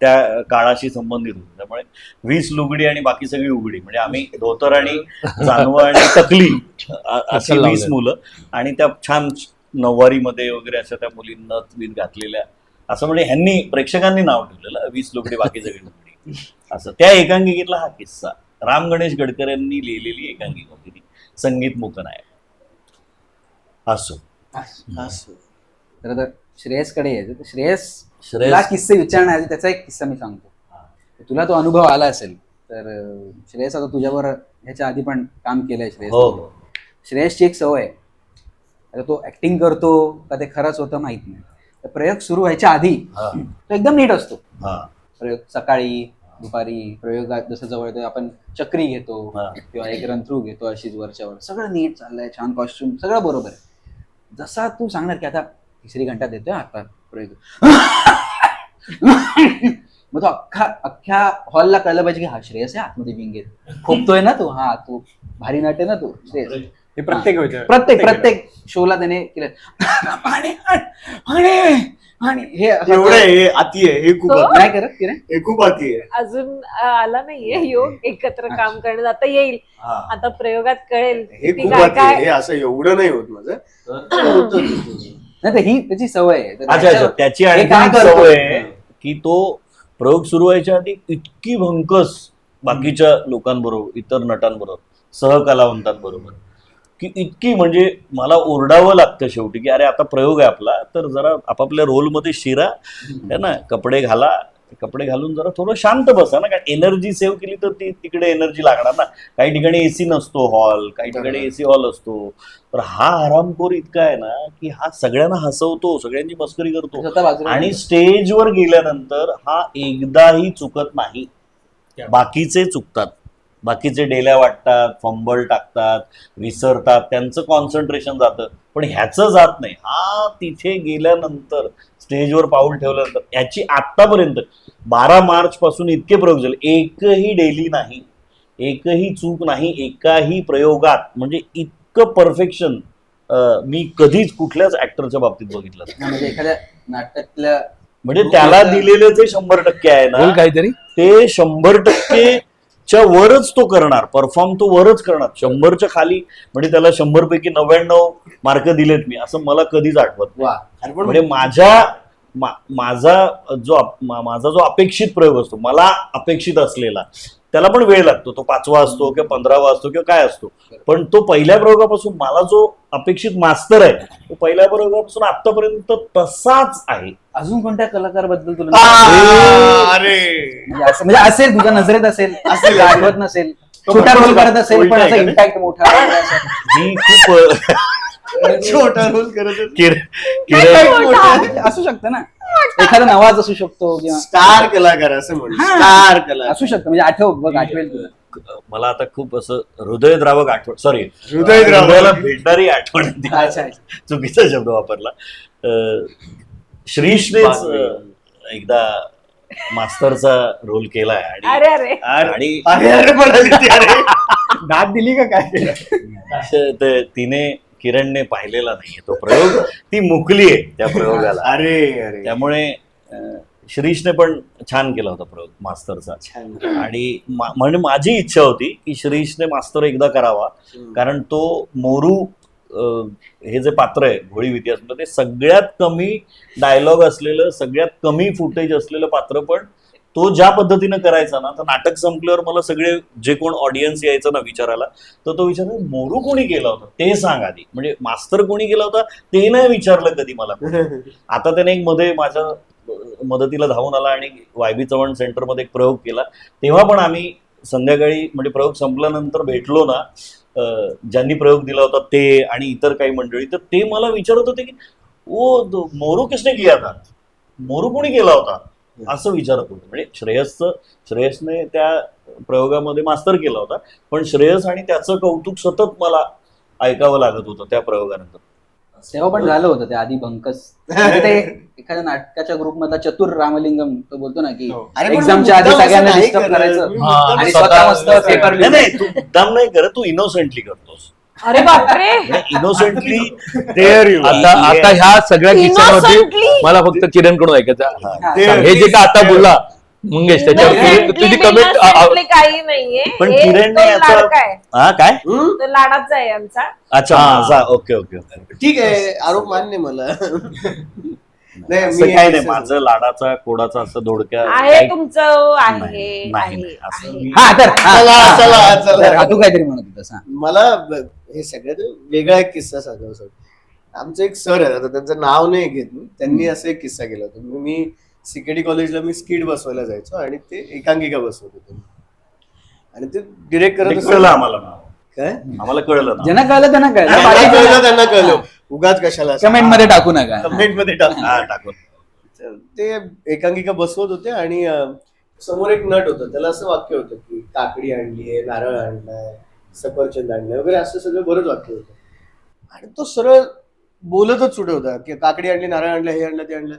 त्या काळाशी संबंधित होते. त्यामुळे 20 लुगडी आणि बाकी सगळी उघडी, म्हणजे आम्ही धोतर आणि जानवं आणि टकली अशी 20 मुलं, आणि त्या छान नऊवारीमध्ये वगैरे अशा त्या मुली नथ बीत घातलेल्या, असं म्हणजे ह्यांनी प्रेक्षकांनी नाव ठेवलेलं 20 लुगडी बाकी सगळी लुगडी असं. त्या एकांकिकेतला हा किस्सा राम गणेश गडकर यांनी लिहिलेली एकांकिका होती ती, संगीत मुकनायक. असो तर आता श्रेयसकडे यायचं. तर श्रेयस श्रेयस- तुला किस्से विचारण्याआधी त्याचा एक किस्सा मी सांगतो. तुला तो अनुभव आला असेल तर श्रेयस आता तुझ्यावर ह्याच्या आधी पण काम केलंय श्रेयस. हो. श्रेयसची एक सवय आहे, आता तो ऍक्टिंग करतो का ते खरंच होतं माहित नाही, तर प्रयोग सुरू व्हायच्या आधी हा. तो एकदम नीट असतो. हा. प्रयोग सकाळी दुपारी प्रयोगात जसं जवळ येतो आपण चक्री घेतो हा. किंवा एक रंथरू घेतो, अशीच वरच्यावर सगळं नीट चाललंय, छान कॉस्ट्युम सगळं बरोबर आहे. जसा तू सांगणार की आता 3री घंटा देतोय आता प्रयोग, मग तो अख्ख्या हॉलला कळलं पाहिजे की हा श्रेयस आहे आतमध्ये विंगेत खोपतोय ना तू, हा तू भारी नट आहे ना तू श्रेयस. हे प्रत्येक प्रत्येक शोला त्याने केलं आणि हे एवढं हे अति आहे, हे खूप हो? अति नाही करत की नाही. हे खूप अति आहे. अजून आला नाहीये योग एकत्र काम करण्यात, आता येईल, हा. आता प्रयोगात कळेल हे ती खूप काय अति आहे. काय. हे असं एवढं नाही होत माझं. नाही तर ही त्याची सवय आहे. तर अच्छा, त्याच्या- त्याची हे आणखी काय एक करतो? सवय आहे की तो प्रयोग सुरू व्हायच्या आधी इतकी भंकस बाकीच्या लोकांबरोबर, इतर नटांबरोबर, सहकलावंतांबरोबर, की इतकी म्हणजे मला ओरडावं लागतं शेवटी की अरे आता प्रयोग आहे आपला, तर जरा आपापल्या रोलमध्ये शिरा, है ना, कपडे घाला, कपडे घालून जरा थोडं शांत बसा ना, कारण एनर्जी सेव्ह केली तर ती तिकडे एनर्जी लागणार ना. काही ठिकाणी एसी नसतो हॉल, काही ठिकाणी एसी हॉल असतो. तर हा आरामखोर इतका आहे ना की हा सगळ्यांना हसवतो, सगळ्यांची मस्करी करतो स्वतः बाजूला आणि स्टेजवर गेल्यानंतर हा एकदाही चुकत नाही. बाकीचे चुकतात, बाकीचे डेल्या वाटतात, फंबल टाकतात, विसरतात, त्यांचं कॉन्सन्ट्रेशन जातं, पण ह्याचं जात नाही. हा तिथे गेल्यानंतर स्टेजवर पाऊल ठेवल्यानंतर ह्याची आतापर्यंत 12 मार्च पासून इतके प्रयोग झाले, एकही डेली नाही, एकही चूक नाही एकाही प्रयोगात. म्हणजे इतकं परफेक्शन मी कधीच कुठल्याच ऍक्टरच्या बाबतीत बघितलं नाही. म्हणजे एखाद्या नाटकातल्या म्हणजे त्याला दिलेलं जे 100% आहे बोल ना, काहीतरी. ते 100%च्या वरच तो करणार, परफॉर्म तो वरच करणार. 100च्या खाली म्हणजे त्याला 100 पैकी 99 मार्क दिलेत मी असं मला कधीच आठवत नाही. वा. अरे पण म्हणजे माझा जो अपेक्षित प्रयोग असतो, मला अपेक्षित असलेला, त्याला पण वेळ लागतो. तो 5वा असतो किंवा 15वा असतो किंवा काय असतो, पण तो पहिल्या प्रयोगापासून मला जो अपेक्षित मास्तर आहे तो पहिल्या प्रयोगापासून आतापर्यंत तसाच आहे. अजून कोणत्या कलाकार बद्दल तुला अरे म्हणजे असेल तुझ्या नजरेत असेल असेल. आठवत नसेल, छोटा रोल करत असेल पण उलटा आहे असा का ते? इम्पॅक्ट मोठा मी खूप छोटा रोल करत किरण असू शकतं ना, एखादा नवाज असू शकतो किंवा स्टार कलाकार असं म्हणू, हा. स्टार कलाकार असू शकतं. म्हणजे आठवेल तुला. मला आता खूप असं हृदयद्रावक आठवण, सॉरी हृदयद्रावक. हृदयाला भेटणारी आठवण येते. अच्छा, अच्छा. चुकीचा शब्द वापरला. श्रीशनेच एकदा मास्तरचा रोल केलाय आणि अरे अरे आणि अरे अरे म्हणाली ती, अरे दाद दिली का काय? तिने किरणने पाहिलेला नाहीये तो प्रयोग, ती मुकली आहे त्या प्रयोगाला. अरे अरे त्यामुळे श्रीशने पण छान केला होता प्रयोग मास्तरचा. छान. आणि म्हणजे माझी इच्छा होती की श्रीशने मास्तर एकदा करावा, कारण तो मोरू हे जे पात्र आहे भोळी इतिहासमध्ये ते सगळ्यात कमी डायलॉग असलेलं, सगळ्यात कमी फुटेज असलेलं पात्र, पण तो ज्या पद्धतीनं करायचा ना, तर नाटक संपल्यावर मला सगळे जे कोण ऑडियन्स यायचं ना विचारायला, तर तो विचारला मोरू कोणी केला होता ते सांग आधी, म्हणजे मास्तर कोणी केला होता ते नाही विचारलं कधी मला. आता त्याने एक मध्ये माझ्या मदतीला धावून आला आणि वायबी चव्हाण सेंटरमध्ये एक प्रयोग केला. तेव्हा पण आम्ही संध्याकाळी म्हणजे प्रयोग संपल्यानंतर भेटलो ना, ज्यांनी प्रयोग दिला होता ते आणि इतर काही मंडळी, तर ते मला विचारत होते की ओ मोरू किसने किया था, मोरू कोणी केला होता असं विचारत होते. म्हणजे श्रेयसने त्या प्रयोगामध्ये मास्तर केला होता, पण श्रेयस आणि त्याचं कौतुक सतत मला ऐकावं लागत होतं त्या प्रयोगानंतर. तेव्हा पण झालं होतं ते आधी भंकस. म्हणजे ते एखाद्या नाटकाच्या ग्रुप मधला चतुर रामलिंगम तो बोलतो ना की अरे पण एक्झामच्या आधी मुद्दाम सगळ्यांना असं नाही डिस्टर्ब करत. करायचं मी हा, मुद्दाम आणि असं स्वतः मस्त करत. पेपर नाही नाही, तू मुद्दाम नाही करत, तू इनोसेंटली करतोस. अरे बापरे इनोसेंटली आता ह्या सगळ्या किस्सामध्ये Innocently. मला फक्त किरणकडून ऐकायचं. हा, सांग, हे जे का आता बोलला मंगेश त्याच्यावर Innocently, तुझी कमेंट innocently काही नाहीये. पण हे किरणने तो याचा लाडका आहे. हा काय तो लाडाचा आहे आमचा. अच्छा हा. माझा ओके ओके ओके. ठीक आहे, आरोप मान्य मला. नाही असं मी काय नाही, माझं लाडाचा कोडाचा असं धोडक्या आहे काय- तुमचं आहे नाही, नाही, आहे असं आहे. मी- हा तर चला. तू काहीतरी म्हणत होतास. हा. मला हे सगळ्यात वेगळा एक किस्सा सांगावा सर. आमचे एक सर आहेत, आता त्यांचं नाव नाही घेत मी, त्यांनी असं एक किस्सा केला होता. मी सीकेडी कॉलेजला मी स्किट बसवायला जायचो आणि ते एकांकिका बसवत होते आणि ते डिरेक्ट करत म्हणजे कळलं आम्हाला नाव. काय आम्हाला कळलं ना. ज्यांना कळलं त्यांना त्यांना कळलं कळलं, त्यांना कळलं. उगाच कशाला कमेंट मध्ये टाकू नका. कमेंट मध्ये टाक. हा टाकून. तर ते एकांकिका बसवत होते आणि समोर एक नट होतं, त्याला असं वाक्य होतं की काकडी आणलीये, नारळ आणलाय, सफरचंद आणलाय वगैरे असं सगळं बरंच वाक्य होतं. आणि तो सरळ बोलतच सुटे होता की काकडी आणली, नारळ आणलं, हे आणलं, ते आणलं.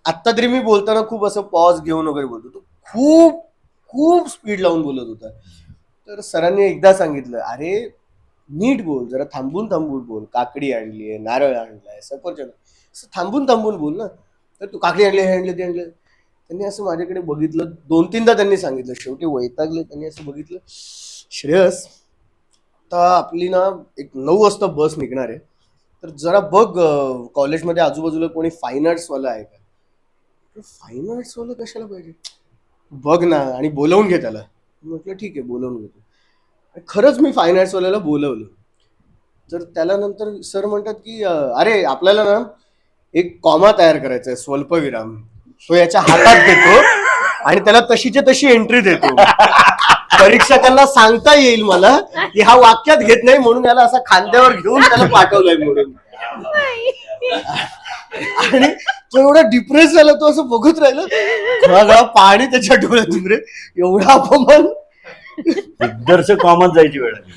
आत्ता तरी मी बोलताना खूप असं पॉज घेऊन वगैरे बोलतो, तो खूप खूप स्पीड लावून बोलत होता. तर सरांनी एकदा सांगितलं, अरे नीट बोल, जरा थांबून थांबून बोल, काकडी आणलीये, नारळ आणलाय, सफरचंद, असं थांबून थांबून बोल ना. तर तू काकडी आणली, हे आणलं, ते आणलं. त्यांनी असं माझ्याकडे बघितलं, 2-3दा त्यांनी सांगितलं, शेवटी वैतागले. त्यांनी असं बघितलं, श्रेयस आता आपली ना एक 9 वाजता बस निघणार आहे, तर जरा बघ कॉलेजमध्ये आजूबाजूला कोणी फाईन आर्ट्सवाला आहे का. फाईन आर्ट्सवाला कशाला पाहिजे, बघ ना आणि बोलवून घे त्याला. म्हटलं ठीक आहे, बोलवून घेतो. खरंच मी फाईन आर्ट्सवाल्याला बोलवलं. तर त्याला नंतर सर म्हणतात की अरे आपल्याला ना एक कॉमा तयार करायचा आहे, स्वल्पविराम, तो याच्या हातात देतो आणि त्याला तशीच्या तशी एंट्री देतो. परीक्षकांना सांगता येईल मला की हा वाक्यात घेत नाही म्हणून याला असा खांद्यावर घेऊन त्याला पाठवलंय म्हणून. आणि तो एवढा डिप्रेस झाला, तो असं बघत राहिला, गळा पाणी त्याच्या डोळ्यातून. रे एवढा अपमान. दिग्दर्शक कॉमन जायची वेळ आली.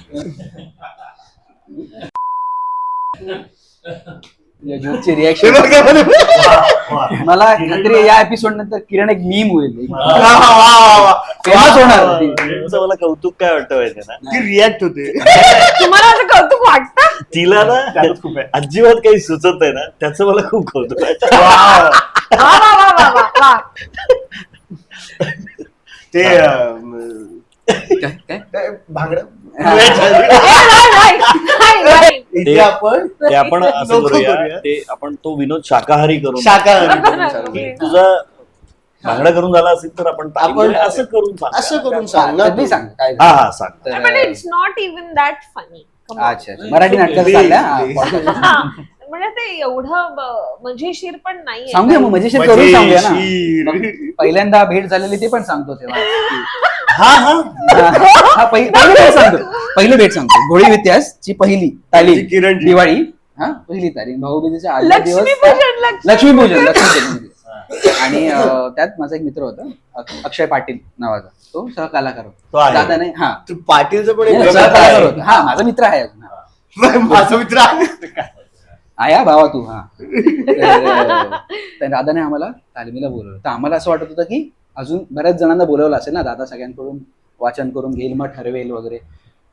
या जोकची रिॲक्शन मला खात्री आहे या एपिसोड नंतर किरण एक मीम होईल, फेमस होणार. तिचं मला कौतुक काय वाटतं माहितीये ना, ती रिॲक्ट होते. तुम्हाला असं कौतुक वाटतं? तिला ना खूप अजिबात काही सुचत नाही ना, त्याचं मला खूप कौतुक वाटतं. वा वा वा वा वा वा. ते काय भांगड नाही, नाही, नाही. इथे आपण ते आपण असं नको करूया, करूया. ते आपण तो विनोद शाकाहारी करून शाकाहारी करून चालू. की तुझा भांगडा करून झाला असेल तर आपण आपण असं करून सांग. असं करून सांग ना. मी सांग काय हा हा सांग. तर- पण it's not even that funny. अच्छा मराठी नाटकाचं चाललंय. म्हणजे ते एवढं मजेशीर पण नाहीये. सांगूया मग मजेशीर करून सांगूया ना. मजेशीर. मग पहिल्यांदा भेट झालेली ते पण सांगतो तेव्हा. हा हा हा, पहिली भेट सांगतो. घोडी इतिहासची पहिली तालीम किरण दिवाळी, हा पहिली तालीम भाऊबीजेच्या आदल्या दिवस लक्ष्मीपूजन लक्ष्मीपूजन. आणि त्यात माझा एक मित्र होता अक्षय पाटील नावाचा, तो सहकलाकार तो होता. आहे. दादाने हा तू पाटीलचं पण एक सहकलाकार होता. हा माझा मित्र आहे अजून. हा. माझा मित्र आहे. आया भावा तू. हा तर दादाने आम्हाला तालमीला बोलवलं. तर आम्हाला असं वाटत होतं की अजून बऱ्याच जणांना बोलवलं असेल ना, दादा सगळ्यांकडून वाचन करून घेईल मग ठरवेल वगैरे.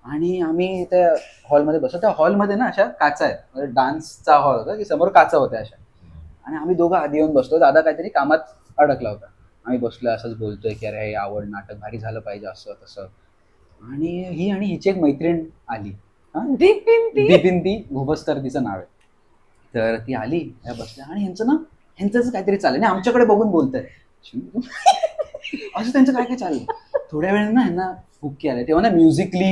आणि आम्ही त्या हॉलमध्ये बसलो. त्या हॉलमध्ये ना अशा काचा आहेत, म्हणजे डान्सचा हॉल होता की समोर काचा होत्या अशा. आणि आम्ही दोघं आधी येऊन बसलो. दादा काहीतरी कामात अडकला होता. आम्ही बसलोय असंच बोलतोय की अरे हे आवड नाटक भारी झालं पाहिजे असं तसं. आणि ही आणि हिची एक मैत्रीण आली, दीपिन ती भूबस्तर तिचं नाव आहे. तर ती आली, त्या बसल्या आणि ह्यांचं काहीतरी चाललंय आणि आमच्याकडे बघून बोलतंय असं त्यांचं काय काय चाललंय. थोड्या वेळ ना ह्यांना हुक्की आले. तेव्हा ना म्युझिकली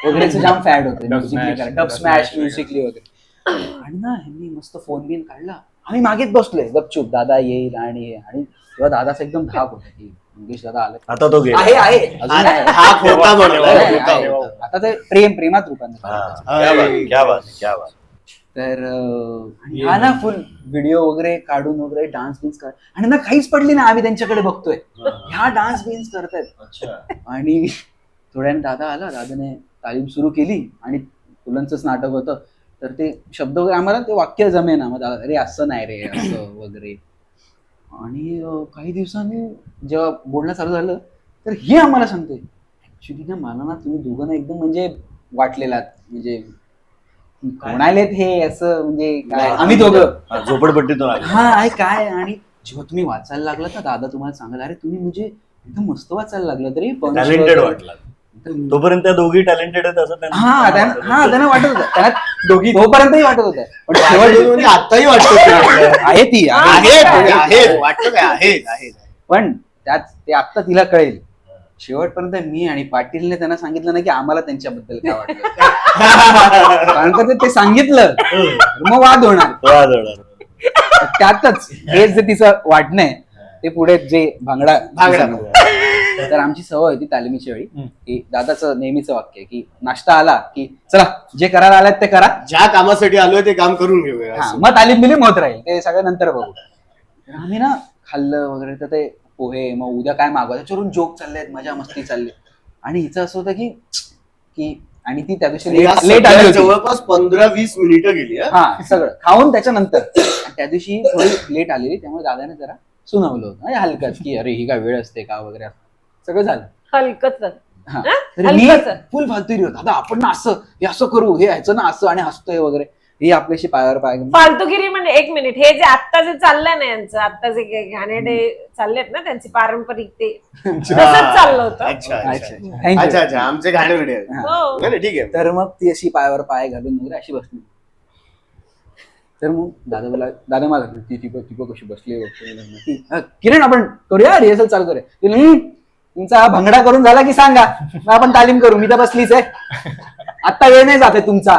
वगैरेचं जाम फॅड होतं. म्युझिकली डब स्मॅश म्युझिकली वगैरे. आणि ना ह्यांनी मस्त फोन बिन काढला. आम्ही मागेच बसलोय गपचूप, दादा येईल आणि तेव्हा दादाचा एकदम धाक होता की मंगेश दादा आले. आता तो गेला. आहे अजून आहे. हा खोटा म्हणला. आहे. आता ते प्रेमात रूपांतर हा, झालं. क्या बात आहे, क्या बात आहे, क्या बात आहे. तर हा ना फुल व्हिडिओ वगैरे काढून वगैरे डान्स बिन्स कर आणि ना काहीच पडली ना. आम्ही त्यांच्याकडे बघतोय ह्या डान्स बिन्स करतायत. आणि थोड्याने दादा आला. दादाने तालीम सुरू केली आणि पुलंचंच नाटक होतं. तर ते शब्द वगैरे आम्हाला ते वाक्य जमेना. मग दादा अरे असं नाही रे असं वगैरे. आणि काही दिवसांनी जेव्हा बोलणं चालू झालं तर हे आम्हाला सांगते ऍक्च्युली ना मला ना तुम्ही दोघं एकदम म्हणजे वाटलेलात, म्हणजे कोणालेत हे असं म्हणजे काय आम्ही दोघं हा, झोपडपट्टीतून आले. हा आहे काय. आणि जेव्हा तुम्ही वाचायला लागलात ना दादा तुम्हाला सांगायला अरे तुम्ही म्हणजे एकदम मस्त वाचायला लागलं तरी टॅलेंटेड वाटला. तोपर्यंत त्या दोघी टॅलेंटेड आहेत असं त्यांना वाटत होतं. त्यांना दोघी तोपर्यंतही वाटत होतं. पण म्हणजे आताही वाटतं आहे ती वाटतं काय आहे. पण त्यात ते आत्ता तिला कळेल. शेवटपर्यंत मी आणि पाटीलने त्यांना सांगितलं ना की आम्हाला त्यांच्याबद्दल काय वाटतं. कारण का ते सांगितलं मग वाद होणार. त्यातच हे जे तिचं वाटणं आहे ते पुढे जे भांगडा. तर आमची सवय होती तालमीच्या वेळी की दादाचं नेहमीचं वाक्य की नाश्ता आला की चला जे करायला आलात ते करा, ज्या कामासाठी आलोय ते काम करून घेऊया. मग तालीम बिलीम होत राहील ते सगळं नंतर बघू. आम्ही ना खाल्लं वगैरे तर ते पोहे मग उद्या काय मागवा त्याच्यावरून जोक चाललेत, मजा मस्ती चालली. आणि हिचं असं होतं की आणि ती त्या दिवशी लेट आली होती. जवळपास 15-20 मिनिटं गेली. हा सगळं खाऊन त्याच्यानंतर. त्या दिवशी थोडी लेट आलेली त्यामुळे दादाने जरा सुनावलं होतं हलकत की अरे ही काय वेळ असते का वगैरे. सगळं झालं हलकत. हा तर मी फुल फालतुरी होता. दादा आपण ना असं हे असं करू हे ह्याचं ना असं आणि हसतोय वगैरे. हे आपल्याशी पायावर पाय घेऊन फालतूगिरी म्हणजे एक मिनिट, हे जे आत्ता जे चाललंय ना यांचं, आत्ता जे घाणेरडे चाललेत ना त्यांचे पारंपरिक ते तसंच चाललं होतं. अच्छा आमचे घाणेरडे आहेत. हो. नाही, ठीक आहे. तर मग ती अशी पायावर पाय घालून वगैरे अशी बसली. तर मग दादा मला ती कशी बसली किरण आपण करूया रिहर्सल चालू करूया. तुमचा भंगडा करून झाला की सांगा मग आपण तालीम करू. मी तर बसलीच आहे आता वेळ नाही जाते तुमचा.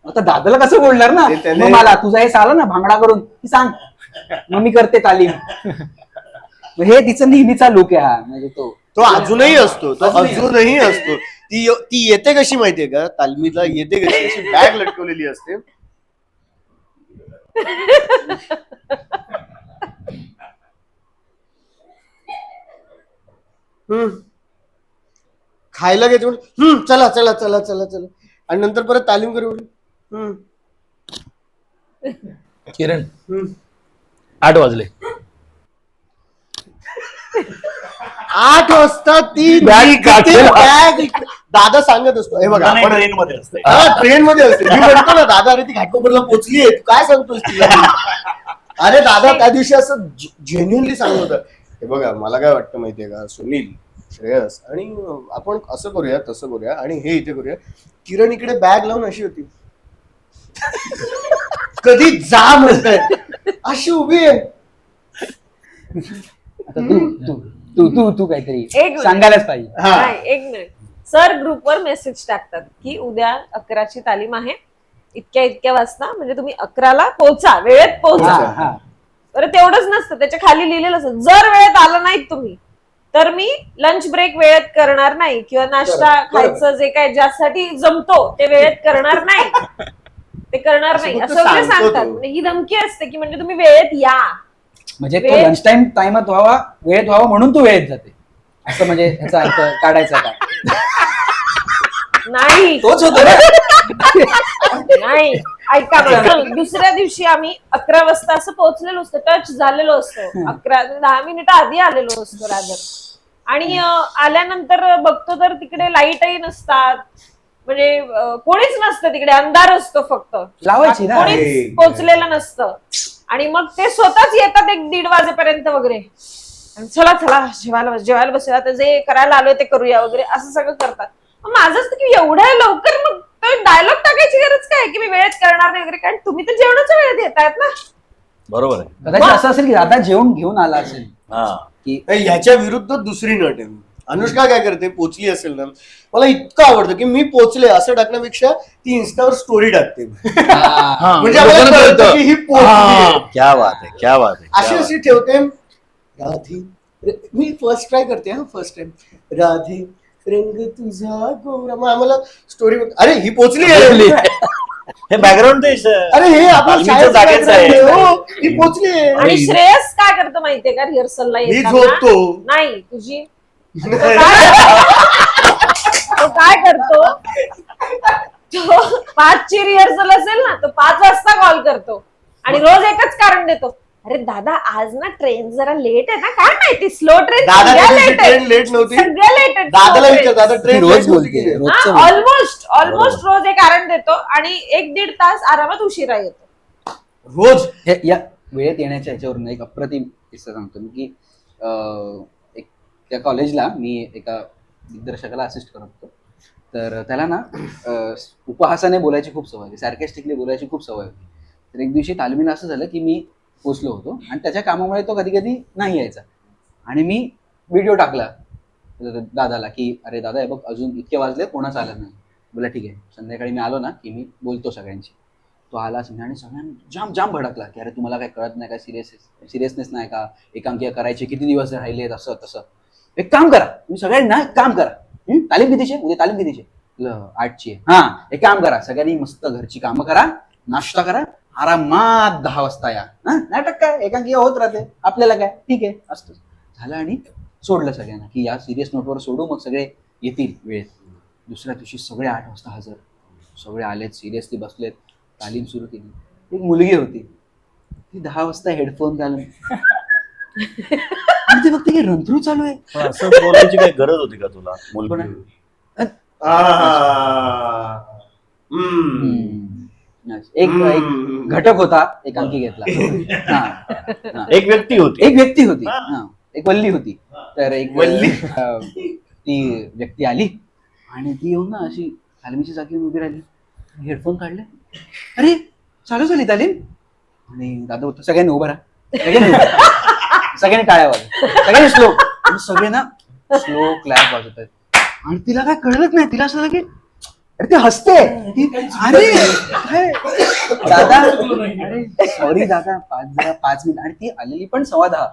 आता दादाला कसं बोलणार ना मग मला तुझा हे आला ना भांगडा करून की सांग मग मी करते तालीम. हे तिचं नेहमीचा लुक आहे हा, म्हणजे तो अजूनही असतो, तो अजूनही असतो. ती येते कशी माहितीये का, तालमीला येते कशी, अशी बॅग लटकवलेली असते. खायला घेते म्हणून, चला चला चला चला चला, आणि नंतर परत तालीम करू. किरण 8 वाजले. 8 वाजता ती Bag निघते, काढते. bag इकडे. दादा सांगत असतो, हे बघा आपण ट्रेन मध्ये असते. ट्रेन मध्ये असते. मी म्हणतो ना, दादा अरे ती घाटकोपरला पोहोचलीये, तू काय सांगतोस तिला? अरे दादा त्या दिवशी असं जेन्युअनली सांगत होतं, हे बघा मला काय वाटतं माहितीये का, सुनील, श्रेयस, आणि आपण असं करूया तसं करूया आणि हे इथे करूया. किरण इकडे बॅग लावून अशी होती, कधी जा म्हणताय, अशी उभी आहे. आता तू काहीतरी एक मिनिट. सांगायलाच पाहिजे. हा. नाही, एक मिनिट. सर ग्रुपवर मेसेज टाकतात की उद्या 11ची तालीम आहे, इतक्या वाजता, म्हणजे तुम्ही 11ला पोहोचा, वेळेत पोहोचा. हा. बरं तेवढंच नसतं, त्याच्या खाली लिहिलेलं असतं, जर वेळेत आलं नाहीत तुम्ही तर मी लंच ब्रेक वेळेत करणार नाही, किंवा नाश्ता खायचं जे काय ज्यासाठी जमतो ते वेळेत करणार नाही, ते करणार नाही, फक्त असं वगैरे सांगतो सांगतात. तो. म्हणजे ही धमकी असते की म्हणजे तुम्ही वेळेत या. म्हणजे तो लंच टाइम टाइमात व्हावा, वेळेत व्हावा म्हणून तू वेळेत जाते, असं म्हणजे ह्याचा अर्थ काढायचा का? नाही तोच होतो ना. नाही, ऐका बरं. दुसऱ्या दिवशी आम्ही 11 वाजता असं पोहोचलेलो असतो, टच झालेलो असतो, 10 मिनिटं आधी आलेलो असतो रादर. आणि आल्यानंतर बघतो तर तिकडे लाईटही नसतात, म्हणजे कोणीच नसतं तिकडे, अंधार असतो फक्त, लावायची ना. कोणीच पोहोचलेलं नसतं. आणि मग ते स्वतःच येतात 1-1:30 वाजेपर्यंत वगैरे, आणि चला चला जेवायला बसूया, आता जे करायला आलोय ते करूया वगैरे, असं सगळं करतात. मग माझं असतं की एवढ्या लवकर मग डायलॉग टाकायची गरज काय की मी वेळेत करणार नाही वगैरे, कारण तुम्ही तर जेवणाच्या वेळेत येतायत ना. बरोबर आहे. कदाचित असं असेल की दादा जेवण घेऊन आला असेल, हा. की ह्याच्या विरुद्ध दुसरी नट आहे. अनुष्का काय करते, पोचली असेल ना, मला इतकं आवडतं की मी पोचले असं टाकण्यापेक्षा ती इन्स्टावर स्टोरी टाकते, म्हणजे आम्हाला लोकांना कळतं कळतं. की ही पोचली. क्या बात आहे, क्या बात आहे, क्या अशी बात अशी ठेवते. राधे, मी फर्स्ट ट्राय करते हा, फर्स्ट टाइम. राधे रंग तुझा गोरा, मग आम्हाला स्टोरी, अरे ही पोचली आहे. हे बॅकग्राऊंड ते अरे हे आपण तालमीचं शाळेत जागेच background आहे. आहे. हो, ही पोचली आहे. आणि श्रेयस काय करतो माहितीये का, रिहर्सलला मी येताना झोपतो. नाही तुझी तो काय करतो, तो 5ची रिहर्सल असेल ना, तो 5 वाजता कॉल करतो आणि रोज एकच कारण देतो, अरे दादा आज ना ट्रेन जरा लेट आहे ना, काय माहिती स्लो ट्रेन, दादा सगळ्या त्या दिवशी लेट आहे, ट्रेन लेट नव्हती. सगळ्या लेट आहेत, दादाला विचार, दादा ती ट्रेन रोज बोलते, रोजचं बोलते. ऑलमोस्ट रोज एक कारण देतो आणि 1-1.5 तास आरामात उशिरा येतो. रोज. या वेळेत येण्याच्या ह्याच्यावरून एक अप्रतिम किस्सा सांगतो मी, की त्या कॉलेजला मी एका दिग्दर्शकाला असिस्ट करत होतो. तर त्याला ना उपहासाने बोलायची खूप सवय होती, सॅर्केस्टिकली बोलायची खूप सवय होती. तर एक दिवशी तालमीला असं झालं की मी पोचलो होतो आणि त्याच्या कामामुळे तो कधी कधी नाही यायचा, आणि मी व्हिडिओ टाकला दादाला की अरे दादा हे बघ अजून इतके वाजले, कोणाच आलं नाही. बोला ठीक आहे, संध्याकाळी मी आलो ना की मी बोलतो सगळ्यांशी. तो आला आणि सगळ्यांना जाम भडकला की अरे तुम्हाला काय कळत नाही का, सिरियसनेस नाही का, एकांकिका करायचे किती दिवस राहिले, असं तसं. एक काम करा तुम्ही सगळ्यांना, एक काम करा, तालीम कितीची उद्या, तालीम कितीची 8ची आहे, हा एक काम करा सगळ्यांनी मस्त घरची कामं करा, नाश्ता करा, आरामात 10 वाजता या. नाटक काय, एकांकिका होत राहते, आपल्याला काय, ठीक आहे असतं. झालं आणि सोडलं सगळ्यांना की या सिरियस नोटवर सोडू, मग सगळे येतील वेळेत. दुसऱ्या दिवशी सगळे 8 वाजता हजर, सगळे आलेत, सिरियसली बसलेत, तालीम सुरू केली. एक मुलगी होती, ती 10 वाजता हेडफोन घालून आणि ते फक्त रंध्रू चालू आहे. पण असं बोलायची काही गरज होती का तुला, मुलगी? एक घटक होता एकांकी घेतला. एक व्यक्ती होती. एक व्यक्ती होती, एक वल्ली होती. तर एक वल्ली ती व्यक्ती आली आणि ती येऊन ना अशी तालमीच्या जागी उभी राहिली, हेडफोन काढले, अरे चालू झाली तालीम. आणि दादा होता, सगळ्यांनी उभं राहा, सगळ्यांनी टाळ्या वाजव, सगळ्यांनी स्लो, आणि सगळे ना स्लो क्लॅप वाजवत आहेत. आणि तिला काय कळलंच नाही, तिला असं झालं की अरे ते हसते, अरे दादा, अरे सॉरी दादा, 5 मिनिट. आणि ती आलेली पण 10:15.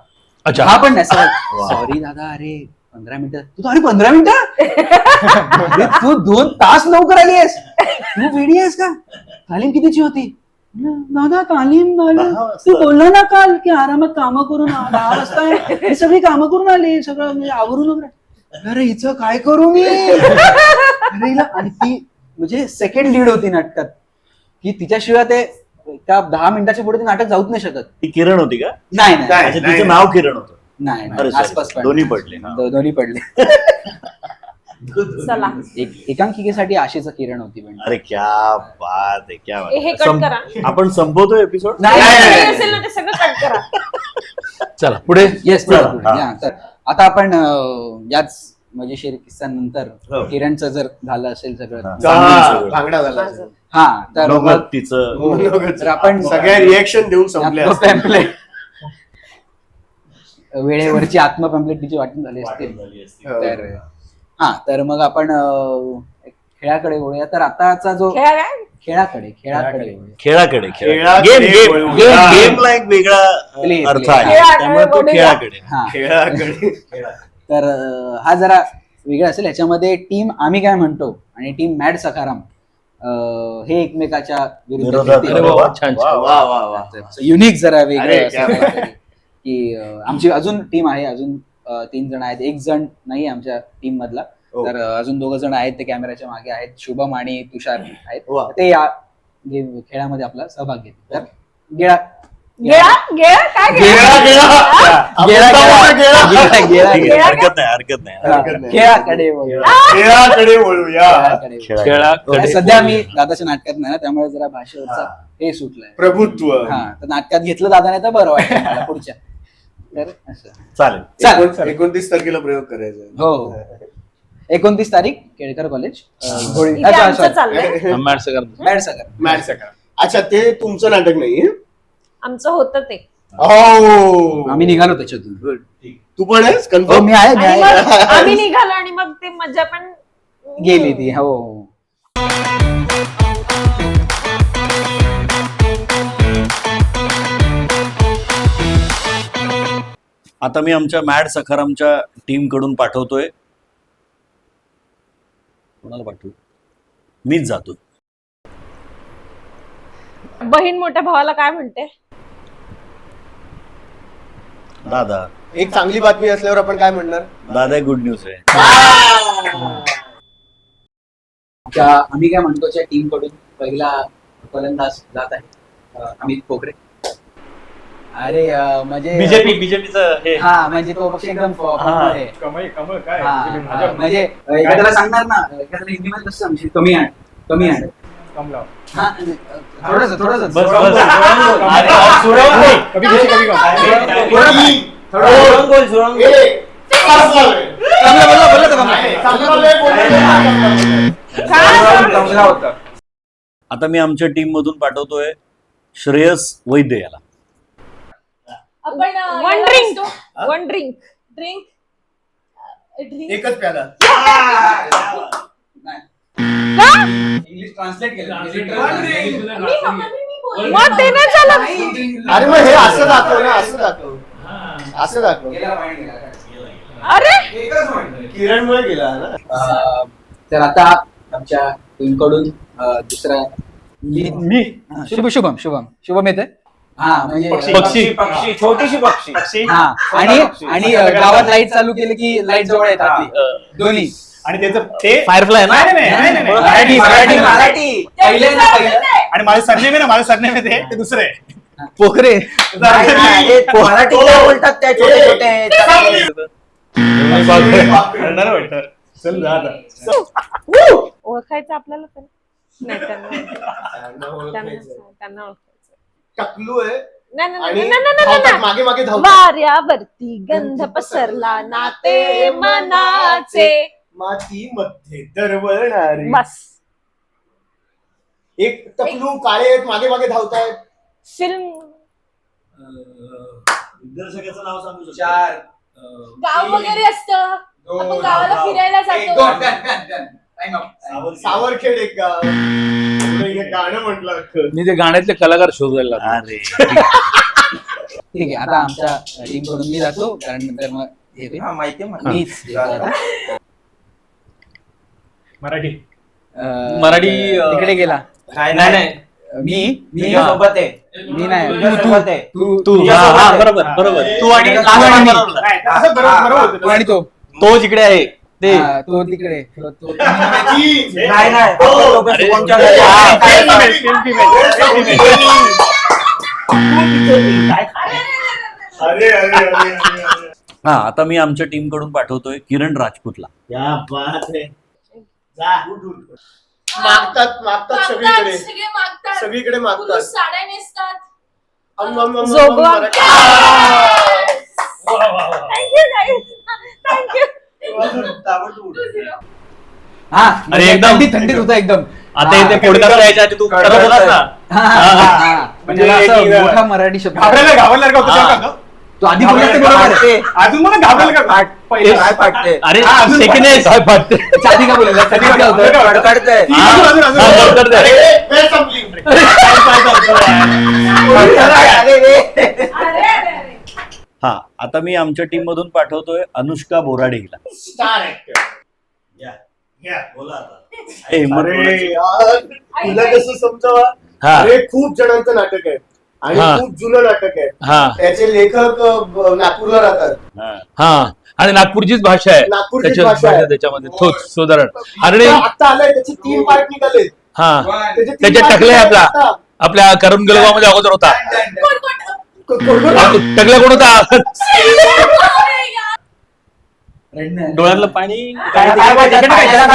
अच्छा. हा पण नाही सॉरी दादा, अरे 15 मिनिटं. तू अरे 15 मिनिटं अरे तू 2 तास लवकर आली आहेस, तू वेडी आहेस का? तालीम कितीची होती? दादा तालीम तू बोलला ना काल की आरामात कामं करून 10 वाजता हे सगळी कामं करून आली, सगळं म्हणजे आवरून वगैरे. अरे हिचं काय करू मी? अरे हिला, आणि ती म्हणजे सेकंड लीड होती नाटकात, की तिच्याशिवाय ते त्या 10 मिनिटाच्या पुढे ते नाटक जाऊच नाही शकत. ती किरण होती का? नाही अच्छा, तिचं नाव किरण होतं. नाही अरे, sorry. आसपास पण. दोन्ही पडले, हा. दोन्ही पडले. चला एकांकिकेसाठी आशेचं किरण होती पण. अरे क्या बात आहे, क्या बात हे आहे. कट करा. आपण संपवतो एपिसोड. नाही, काही असेल ना ते सगळं कट करा. चला पुढे. येस. हा. तर आता आपण याच मजेशीर किस्सानंतर हो. किरणचं जर झालं असेल सगळं, भांगडा झाला हा तर नवगत तिचं तर आपण सगळ्या रिएक्शन देऊन संपले असते. पॅम्पलेट वेळेवरची आत्मपॅम्पलेट तिची वाटून झाली असतील. तर हा, तर मग आपण खेळाकडे वळूया. तर आताचा जो खेळा काय? खेळाकडे वळूया. खेळाकडे खेळाकडे वळूया. गेमला एक वेगळा Play. अर्थ आहे, खेळाकडे त्यामुळे तो वळूया. खेळाकडे. हा, खेळाकडे तर हा जरा वेगळा असेल. याच्यामध्ये टीम आम्ही काय म्हणतो आणि टीम मॅड सखाराम हे एकमेकाच्या विरोधात. विरुद्ध अरे वा, छान छान. वा वा वा. युनिक जरा अरे, वेगळं क्या असं काहीतरी. की आमची अजून टीम आहे, अजून 3 जण आहेत, 1 जण नाही आमच्या टीम मधला. हो. तर अजून 2 जण आहेत, ते कॅमेऱ्याच्या मागे आहेत, शुभम आणि तुषार आहेत. वा. ते या खेळामध्ये आपला सहभाग घेतील. तर गेळा गेळा गेळा काय गेळा? हरकत नाही. खेळाकडे वळूया. खेळाकडे वळूया. खेळाकडे वळूया. खेळाकडे. सध्या मी दादाच्या नाटकात नाही ना, त्यामुळे जरा भाषेवरचा हे सुटलंय. प्रभुत्व. हा, तर नाटकात घेतलं दादाने तर बरं वाटतं मला पुढच्या. तर असं. चालेल. चालेल. 29 तारखेला प्रयोग करायचा. हो. 29 तारीख केळकर कॉलेज घोडी. इथे आमचं चाललंय. मॅड सगळं. मॅड सगर. मॅट सकाळ. अच्छा, ते तुमचं नाटक नाही? आमचं होतं ते. हो, आम्ही निघालो त्याच्यातून. तू पण आहेस हो, कन्फर्म? मी आहे, आणि मग आम्ही निघालो आणि मग ते मजा पण गेली ती. हो. आता मी आमच्या मॅड सखारामच्या टीम कडून पाठवतोय. कोणाला पाठवू? मीच जातो. बहीण मोठ्या भावाला काय म्हणते? दादा एक चांगली बातमी असल्यावर आपण काय म्हणणार? दादा गुड न्यूज आहे. आम्ही काय म्हणतोच्या टीम कडून पहिला फलंदाज जात आहे अमित पोखरे. अरे म्हणजे बीजेपीचं हे हा, म्हणजे तो पक्ष एकदम आहे. कमळ काय हा, भाजप म्हणजे एखाद्याला सांगणार ना, एखाद्याला हिंदीमध्ये कसं सांगशील, कमी आण. कमला. हा, थोडंसं कभी खुशी कभी गम. आता मी आमच्या टीम मधून पाठवतोय श्रेयस वैद्य याला. आपण one drink one drink drink एकच प्याला. इंग्लिश ट्रान्सलेट मग ते नाही चालत. अरे मग हे असं दाखव ना, असं दाखव. अरे किरणमुळे गेला ना. तर आता आमच्या टीम कडून दुसरा मी शुभम येते. हा, म्हणजे पक्षी. छोटीशी पक्षी. हा, आणि गावात लाईट चालू केली की लाईट जवळ येतात दोन्ही. आणि त्याचं ते फायरफ्लाय ना. नाही. मराठी पहिलं. आणि माझं सरनेम आहे ना, माझं सरनेम आहे ते दुसरं आहे. पोखरे. मराठीला बोलतात त्या करणार वाटतं. चल जा आता. ओळखायचं आपल्याला पण नाही, त्यांना ओळखायचं. टकलू आहे नाही, नाही, आणि नाही, नाही, नाही, धावतात, नाही. मागे मागे धावतात. वाऱ्यावरती गंध पसरला नाते मनाचे. माती मध्ये दरवळणारी. बस एक टकलू काळे आहेत, मागे मागे धावतायत. फिल्म दिग्दर्शकाचं नाव सांगू शकतो? 4 गाव वगैरे असतं, आपण गावाला फिरायला जातो. सावरखेड एक गाव. हे गाणं म्हटलं. मी ते गाण्यातले कलाकार शोधायला लागलो. अरे ठीक आहे, आता आमच्या टीम कडून मी जातो, कारण नंतर मग हे होईल. माहिती आहे मला. मीच जातो आता. मराठी मराठी, तिकडे गेला. नाही नाही मी सोबत आहे. मी नाही, तुझ्यासोबत आहे. तू तुझ्यासोबत आहे. बरोबर तू आणि तू last आणि- one बरोबर. असं बरोबर होतं. तू आणि तो तो जिकडे आहे ते हा, तो तिकडे नाही नाही आपण दोघं शुभमच्या घरी. हा, काय female, female. हा आता मी आमच्या टीम कडून पाठवतोय किरण राजपूतला. मागतात सगळीकडे सगळे मागतात. सगळीकडे मागतात. पुरुष साड्या नेसतात. जोगवा. मराठी. Thank you thank you. हा अरे एकदम- थंडीत होता एकदम. आता इथे पॉडकास्ट यायच्या आधी तू करत होतास ना. हा, हा, हा. म्हणजे म्हणजे असं एक- मोठा मराठी शब्द घाबरला का होतं हा. तेव्हा का? तो आधी बोलला ते बरोबर आहे. अजून मला घाबरला का पहिलं काय पाठते अरे हा, अजून सेकंड आहे. काय पाहते त्याच्या आधी का बोलला त्याच्या आधी काय होतं? काढताय. अजून, अजून, अजून. वेळ संपली. अरे अरे. हा आता मी आमच्या टीम मधून पाठवतोय अनुष्का बोराडे हिला. Star actor. ए, मग अरे यार, तुला कसं समजावा. हा अरे खूप जणांचं नाटक आहे आणि हा. खूप जुनं नाटक आहे. हा त्याचे लेखक नागपूरला राहतात. हा. हा आणि नागपूरचीच भाषा आहे. नागपूरचीच त्याच्या भाषा आहे. त्याच्यामध्ये तोच सुधारण आणि आता आलंय त्याचे 3 पार्ट निघाले. हा त्याचे 3 त्याच्यात part टकले निघाले आपला आता. आपल्या करून मध्ये अगोदर होता. टकल्या कोण होता? डोळ्यातलं पाणी काय पाहिजे? हा,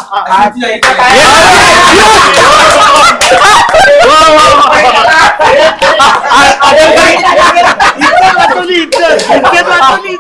हा, हा. इज्जत वाचवली, इज्जत वाचवली.